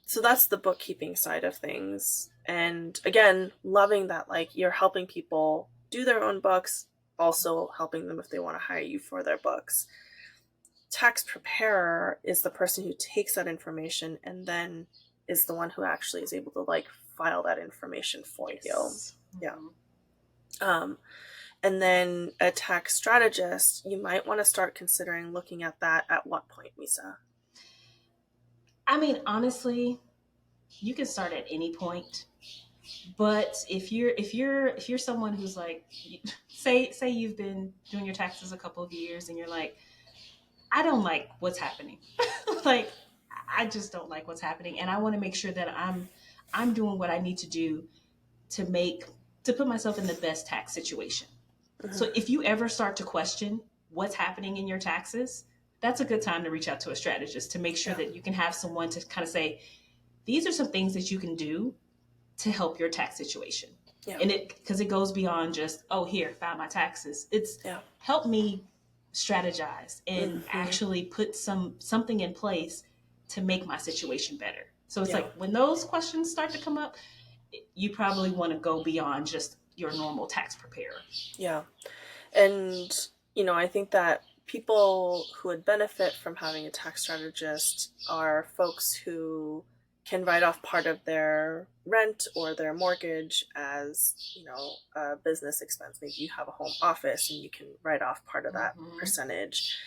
so that's the bookkeeping side of things. And again, loving that like you're helping people do their own books, also helping them if they want to hire you for their books. Tax preparer is the person who takes that information and then is the one who actually is able to like file that information for you. Yes. Yeah. Mm-hmm. Um, and then a tax strategist, you might want to start considering looking at that at what point, Misa? I mean, honestly, you can start at any point. But if you're someone who's like, say you've been doing your taxes a couple of years and you're like, I don't like what's happening. Like, I just don't like what's happening, and I want to make sure that I'm doing what I need to do to make to put myself in the best tax situation. Mm-hmm. So if you ever start to question what's happening in your taxes, that's a good time to reach out to a strategist, to make sure Yeah. that you can have someone to kind of say, these are some things that you can do to help your tax situation. Yeah. And because it goes beyond just, oh, here, found my taxes. It's Yeah. help me strategize and Mm-hmm. actually put something in place to make my situation better. So it's Yeah. like, when those questions start to come up, you probably want to go beyond just your normal tax preparer. Yeah. And, I think that people who would benefit from having a tax strategist are folks who can write off part of their rent or their mortgage as, a business expense. Maybe you have a home office and you can write off part of that Mm-hmm. percentage.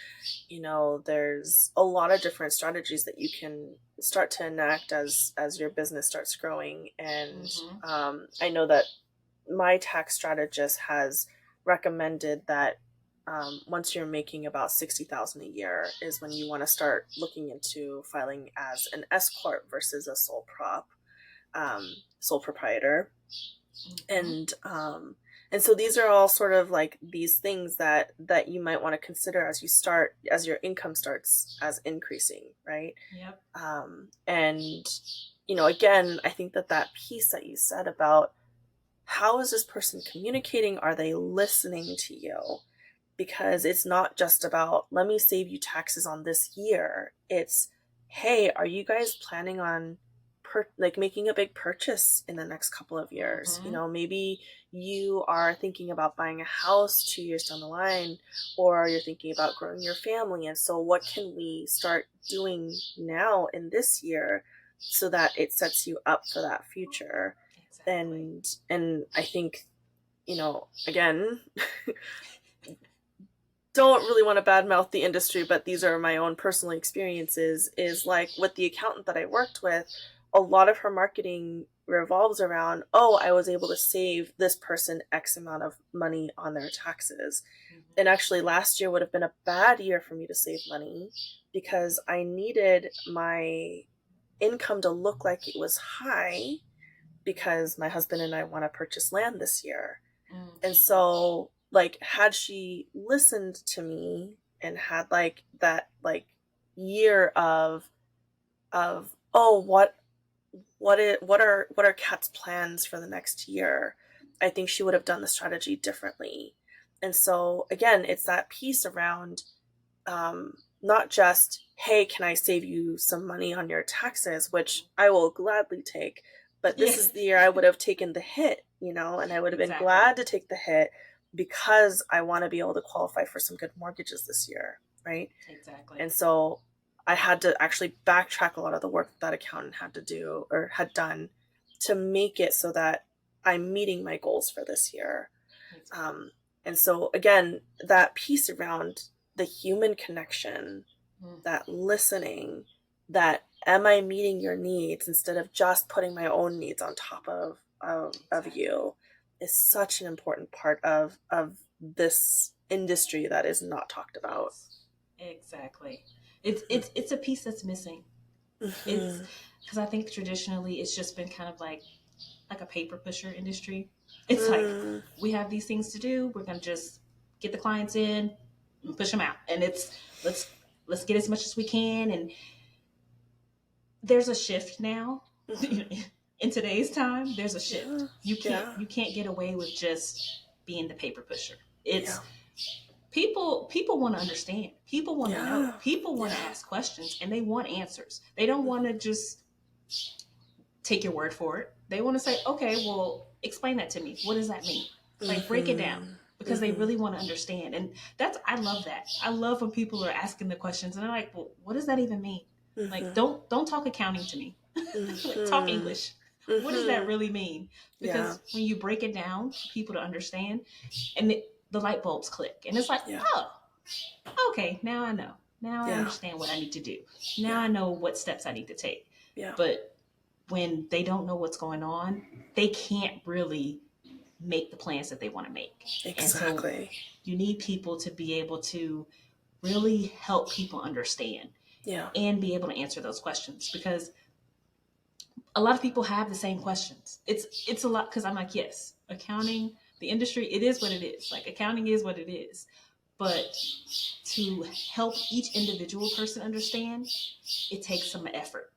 There's a lot of different strategies that you can start to enact as your business starts growing. And Mm-hmm. I know that my tax strategist has recommended that once you're making about 60,000 a year is when you want to start looking into filing as an S corp versus a sole proprietor. Mm-hmm. And so these are all sort of like these things that you might want to consider as your income starts as increasing, right? Yep. And again, I think that piece that you said about how is this person communicating? Are they listening to you? Because it's not just about, let me save you taxes on this year. It's, hey, are you guys planning on making a big purchase in the next couple of years. Maybe you are thinking about buying a house 2 years down the line, or you're thinking about growing your family. And so what can we start doing now in this year so that it sets you up for that future? Exactly. And I think, again, don't really want to badmouth the industry, but these are my own personal experiences, is like with the accountant that I worked with, a lot of her marketing revolves around, oh, I was able to save this person X amount of money on their taxes. And actually last year would have been a bad year for me to save money because I needed my income to look like it was high because my husband and I want to purchase land this year. And so, like, had she listened to me and had like that year of oh, what are Kat's plans for the next year, I think she would have done the strategy differently. And so again, it's that piece around not just, hey, can I save you some money on your taxes, which I will gladly take, but this is the year I would have taken the hit, and I would have been glad to take the hit because I want to be able to qualify for some good mortgages this year, right? Exactly. And so I had to actually backtrack a lot of the work that accountant had to do or had done to make it so that I'm meeting my goals for this year. Exactly. And so again, that piece around the human connection, that listening, that am I meeting your needs instead of just putting my own needs on top of you, is such an important part of this industry that is not talked about. Exactly. It's a piece that's missing. It's because I think traditionally it's just been kind of like a paper pusher industry. It's like we have these things to do. We're gonna just get the clients in and push them out, and it's let's get as much as we can. And there's a shift now. In today's time, there's a shift. You can't get away with just being the paper pusher. It's people want to understand. People want to know. People want to ask questions, and they want answers. They don't want to just take your word for it. They want to say, okay, well, explain that to me. What does that mean? Like, break it down, because they really want to understand. And I love that. I love when people are asking the questions and they're like, well, what does that even mean? Like, don't talk accounting to me. Like, talk English. What does that really mean? Because when you break it down for people to understand, and the light bulbs click, and it's like, oh, okay, now I know. Now I understand what I need to do. Now I know what steps I need to take. But when they don't know what's going on, they can't really make the plans that they want to make. Exactly. And so you need people to be able to really help people understand and be able to answer those questions, because a lot of people have the same questions. It's a lot, because I'm like, yes, accounting, the industry, it is what it is. Like, accounting is what it is. But to help each individual person understand, it takes some effort,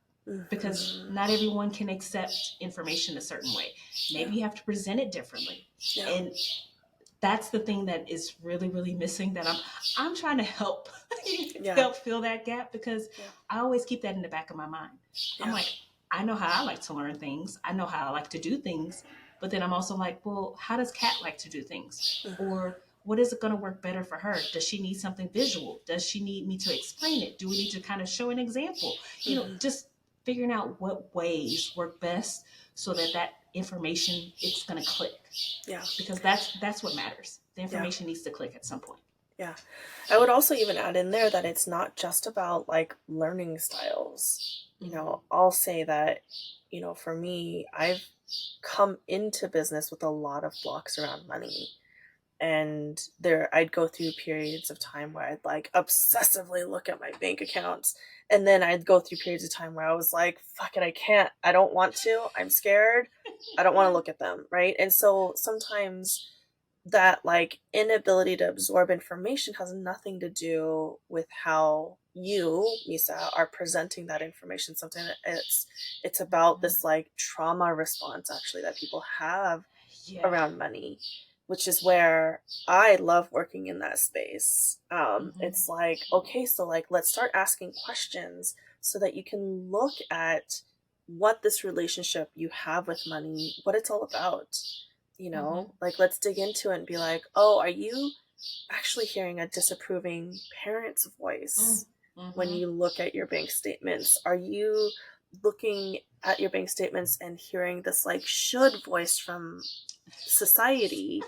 because not everyone can accept information a certain way. Maybe you have to present it differently. And that's the thing that is really, really missing, that I'm trying to help help fill that gap, because I always keep that in the back of my mind. I'm like, I know how I like to learn things. I know how I like to do things. But then I'm also like, well, how does Kat like to do things? Or what is it going to work better for her? Does she need something visual? Does she need me to explain it? Do we need to kind of show an example? Just figuring out what ways work best so that information, it's going to click. Because that's what matters. The information needs to click at some point. I would also even add in there that it's not just about like learning styles. I'll say that, for me, I've come into business with a lot of blocks around money. And I'd go through periods of time where I'd like obsessively look at my bank accounts. And then I'd go through periods of time where I was like, fuck it, I don't want to. I'm scared. I don't want to look at them. Right. And so sometimes that like inability to absorb information has nothing to do with how you, Misa, are presenting that information. Sometimes it's about this like trauma response actually that people have around money, which is where I love working in that space. It's like, okay, so like let's start asking questions so that you can look at what this relationship you have with money, what it's all about. Like, let's dig into it and be like, oh, are you actually hearing a disapproving parent's voice when you look at your bank statements? Are you looking at your bank statements and hearing this like should voice from society?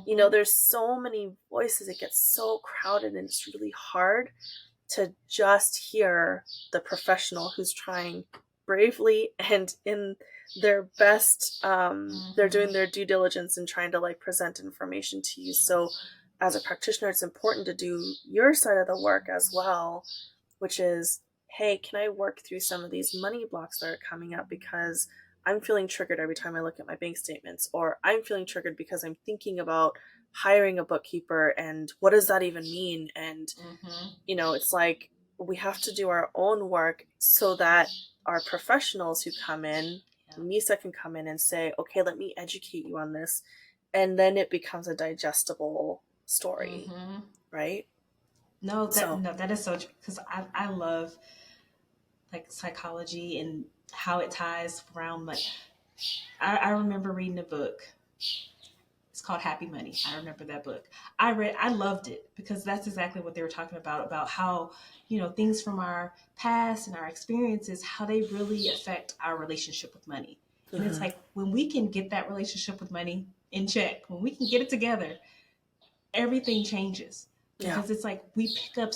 There's so many voices, it gets so crowded, and it's really hard to just hear the professional who's trying bravely and in their best. They're doing their due diligence and trying to like present information to you. So as a practitioner, it's important to do your side of the work as well, which is, hey, can I work through some of these money blocks that are coming up because I'm feeling triggered every time I look at my bank statements, or I'm feeling triggered because I'm thinking about hiring a bookkeeper, and what does that even mean? And it's like we have to do our own work so that our professionals who come in, Misa can come in and say, okay, let me educate you on this, and then it becomes a digestible story, right? No, that is so true, because I love like psychology and how it ties around money. I remember reading a book. It's called Happy Money. I remember that book. I loved it because that's exactly what they were talking about how, things from our past and our experiences, how they really affect our relationship with money. And it's like when we can get that relationship with money in check, when we can get it together, everything changes. Because it's like we pick up,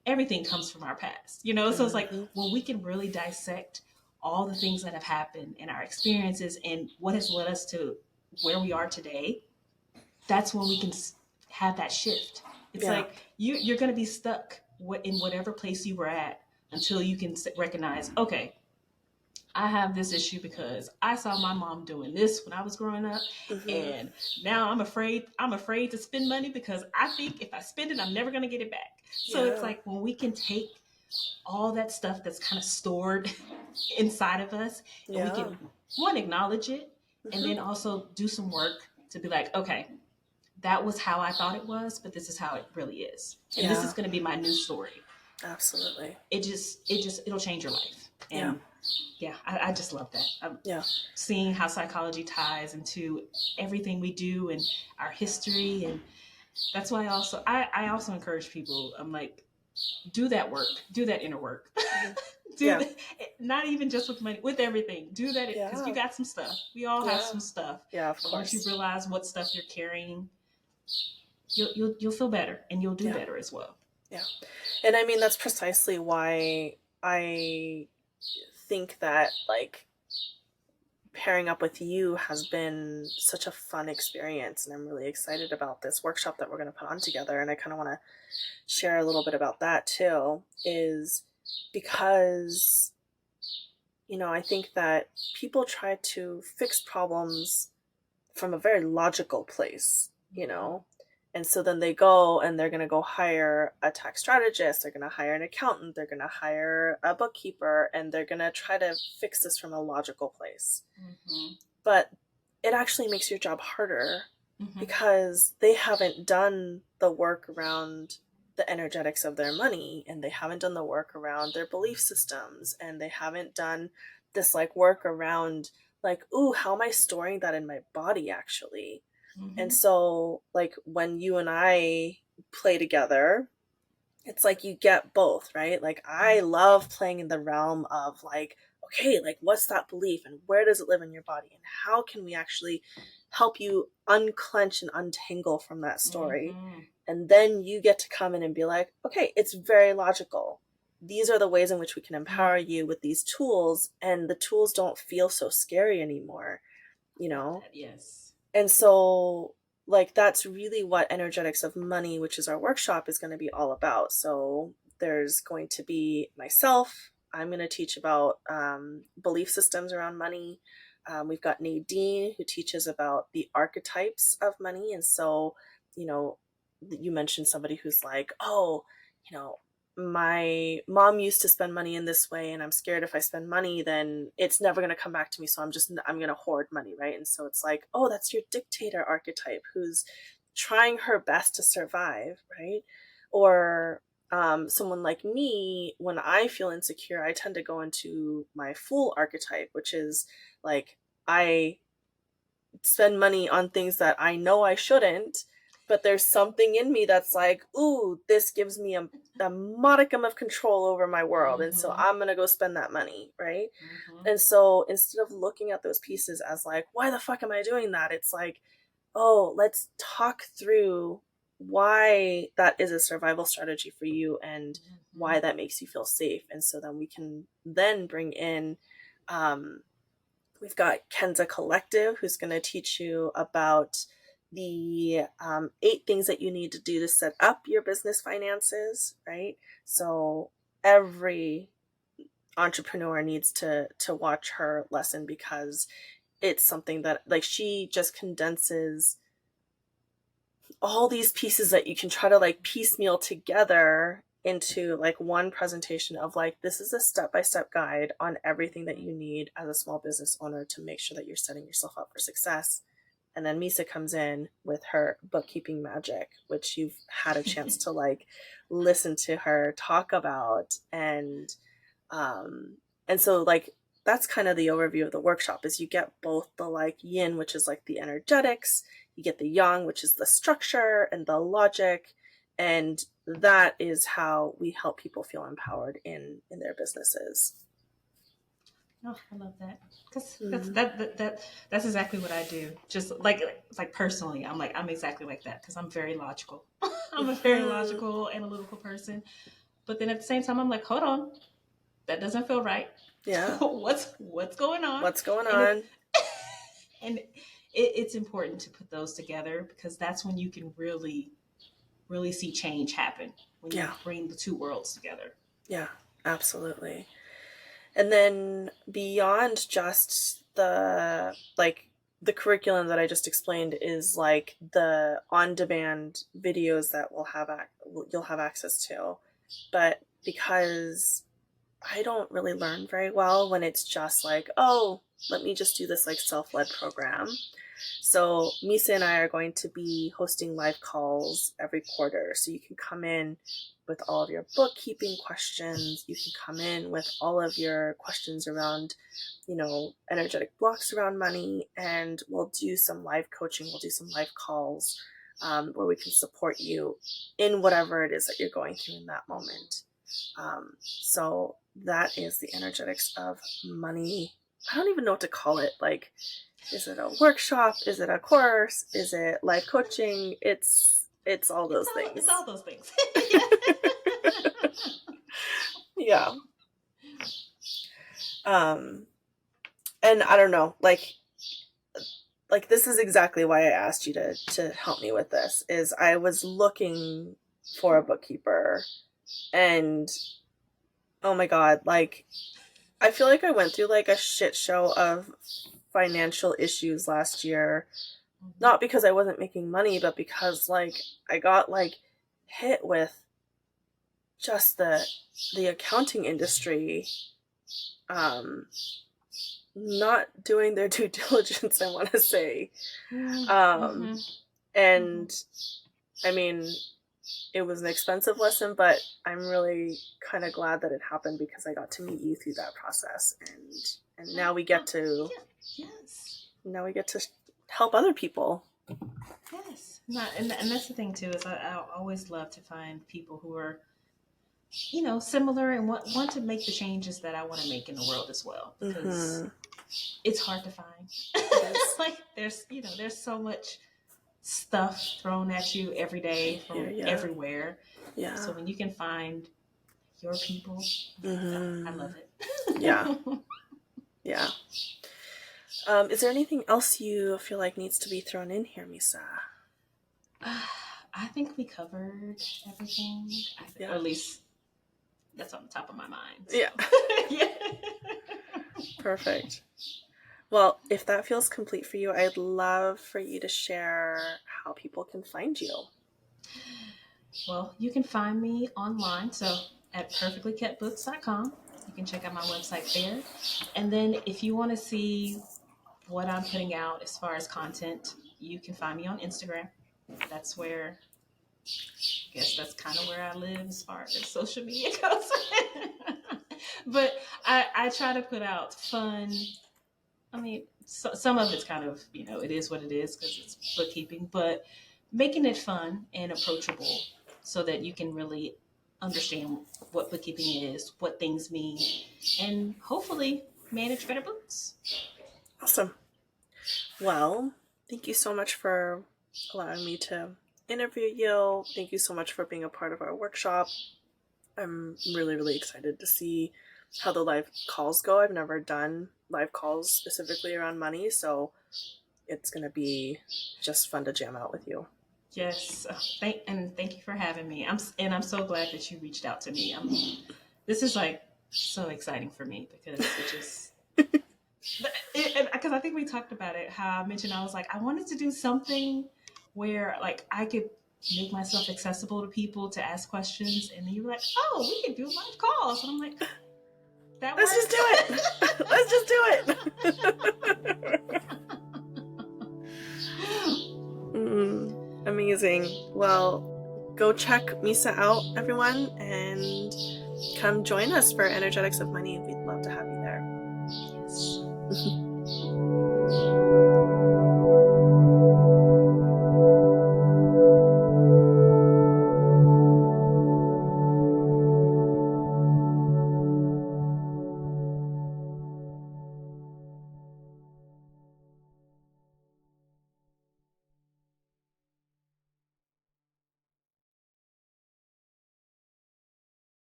everything comes from our past, So it's like when we can really dissect all the things that have happened in our experiences and what has led us to where we are today, that's when we can have that shift. It's like you're going to be stuck in whatever place you were at until you can recognize, okay, I have this issue because I saw my mom doing this when I was growing up, and now I'm afraid to spend money because I think if I spend it, I'm never going to get it back. So it's like when we can take all that stuff that's kind of stored inside of us, and we can acknowledge it, and then also do some work to be like, okay, that was how I thought it was, but this is how it really is, and this is going to be my new story. Absolutely. It'll change your life. And I just love that. Seeing how psychology ties into everything we do and our history, and that's why I also encourage people. I'm like, do that work, do that inner work. That, not even just with money, with everything. Do that because you got some stuff. We all have some stuff. Yeah, of course. Once you realize what stuff you're carrying, you'll feel better, and you'll do better as well. Yeah, and I mean that's precisely why I think that like pairing up with you has been such a fun experience, and I'm really excited about this workshop that we're going to put on together. And I kind of want to share a little bit about that too, is because I think that people try to fix problems from a very logical place, and so then they go and they're going to go hire a tax strategist, they're going to hire an accountant, they're going to hire a bookkeeper, and they're going to try to fix this from a logical place. But it actually makes your job harder because they haven't done the work around the energetics of their money, and they haven't done the work around their belief systems, and they haven't done this like work around like, ooh, how am I storing that in my body actually? And so like when you and I play together, it's like you get both, right? Like I love playing in the realm of like, okay, like what's that belief and where does it live in your body, and how can we actually help you unclench and untangle from that story? And then you get to come in and be like, okay, it's very logical. These are the ways in which we can empower you with these tools, and the tools don't feel so scary anymore, Yes. And so like that's really what Energetics of Money, which is our workshop, is going to be all about. So there's going to be myself. I'm going to teach about belief systems around money. We've got Nadine, who teaches about the archetypes of money. And so, you mentioned somebody who's like, oh, my mom used to spend money in this way, and I'm scared if I spend money, then it's never going to come back to me. So I'm going to hoard money. Right. And so it's like, oh, that's your dictator archetype who's trying her best to survive. Right. Or someone like me, when I feel insecure, I tend to go into my fool archetype, which is like I spend money on things that I know I shouldn't, but there's something in me that's like, ooh, this gives me a modicum of control over my world. And so Mm-hmm. I'm going to go spend that money. Right. Mm-hmm. And so instead of looking at those pieces as like, why the fuck am I doing that? It's like, oh, let's talk through why that is a survival strategy for you and why that makes you feel safe. And so then we can then bring in, we've got Kenza Collective, who's going to teach you about the 8 things that you need to do to set up your business finances, right? So every entrepreneur needs to watch her lesson because it's something that like she just condenses all these pieces that you can try to like piecemeal together into like one presentation of like this is a step-by-step guide on everything that you need as a small business owner to make sure that you're setting yourself up for success. And then Misa comes in with her bookkeeping magic, which you've had a chance to like listen to her talk about. Um and so like that's kind of the overview of the workshop is you get both the like yin, which is like the energetics, you get the yang, which is the structure and the logic, and that is how we help people feel empowered in their businesses. Oh, I love that because that's exactly what I do. Just like personally, I'm exactly like that because I'm very logical. I'm a very Mm-hmm. logical, analytical person. But then at the same time, I'm like, hold on, that doesn't feel right. Yeah. What's going on? What's going And on? it's important to put those together because that's when you can really see change happen when you Yeah. bring the two worlds together. Yeah. Absolutely. And then beyond just the like the curriculum that I just explained is like the on-demand videos that you'll have access to. But because I don't really learn very well when it's just like, oh, let me just do this like self-led program. So Misa and I are going to be hosting live calls every quarter. So you can come in with all of your bookkeeping questions. You can come in with all of your questions around, energetic blocks around money. And we'll do some live coaching. We'll do some live calls where we can support you in whatever it is that you're going through in that moment. So that is the energetics of money. I don't even know what to call it. Like, is it a workshop? Is it a course? Is it life coaching? It's all those It's things. all those things. Yeah. And I don't know, like this is exactly why I asked you to help me with this. Is I was looking for a bookkeeper, and oh my god, like I feel like I went through like a shit show of financial issues last year. Not because I wasn't making money, but because like I got like hit with just the accounting industry not doing their due diligence, I want to say. Mm-hmm. And I mean, it was an expensive lesson, but I'm really kind of glad that it happened because I got to meet you through that process, and now we get to Yes. now we get to help other people. Yes. And that's the thing too is I always love to find people who are similar and want to make the changes that I want to make in the world as well because it's hard to find. Like there's so much stuff thrown at you every day from everywhere. Yeah. So when you can find your people, I love it. Yeah. Yeah. Is there anything else you feel like needs to be thrown in here, Misa? I think we covered everything, or at least that's on the top of my mind. So. Yeah. Yeah. Perfect. Well, if that feels complete for you, I'd love for you to share how people can find you. Well, you can find me online, so at perfectlykeptbooks.com. You can check out my website there. And then if you want to see what I'm putting out as far as content, you can find me on Instagram. That's where you guess that's kind of where I live as far as social media goes. But I try to put out fun. I mean, some of it's kind of, it is what it is because it's bookkeeping, but making it fun and approachable so that you can really understand what bookkeeping is, what things mean, and hopefully manage better books. Awesome. Well, thank you so much for allowing me to interview you. Thank you so much for being a part of our workshop. I'm really, really excited to see how the live calls go. I've never done live calls specifically around money, so it's going to be just fun to jam out with you. Yes, thank you for having me. I'm so glad that you reached out to me. This is like so exciting for me because it just because I think we talked about it. How I mentioned I was like I wanted to do something where like I could make myself accessible to people to ask questions, and then you were like, oh, we can do live calls, and I'm like, that Let's works. just do it. Let's just do it. Amazing. Well, go check Misa out, everyone, and come join us for Energetics of Money. We'd love to have you there. Yes.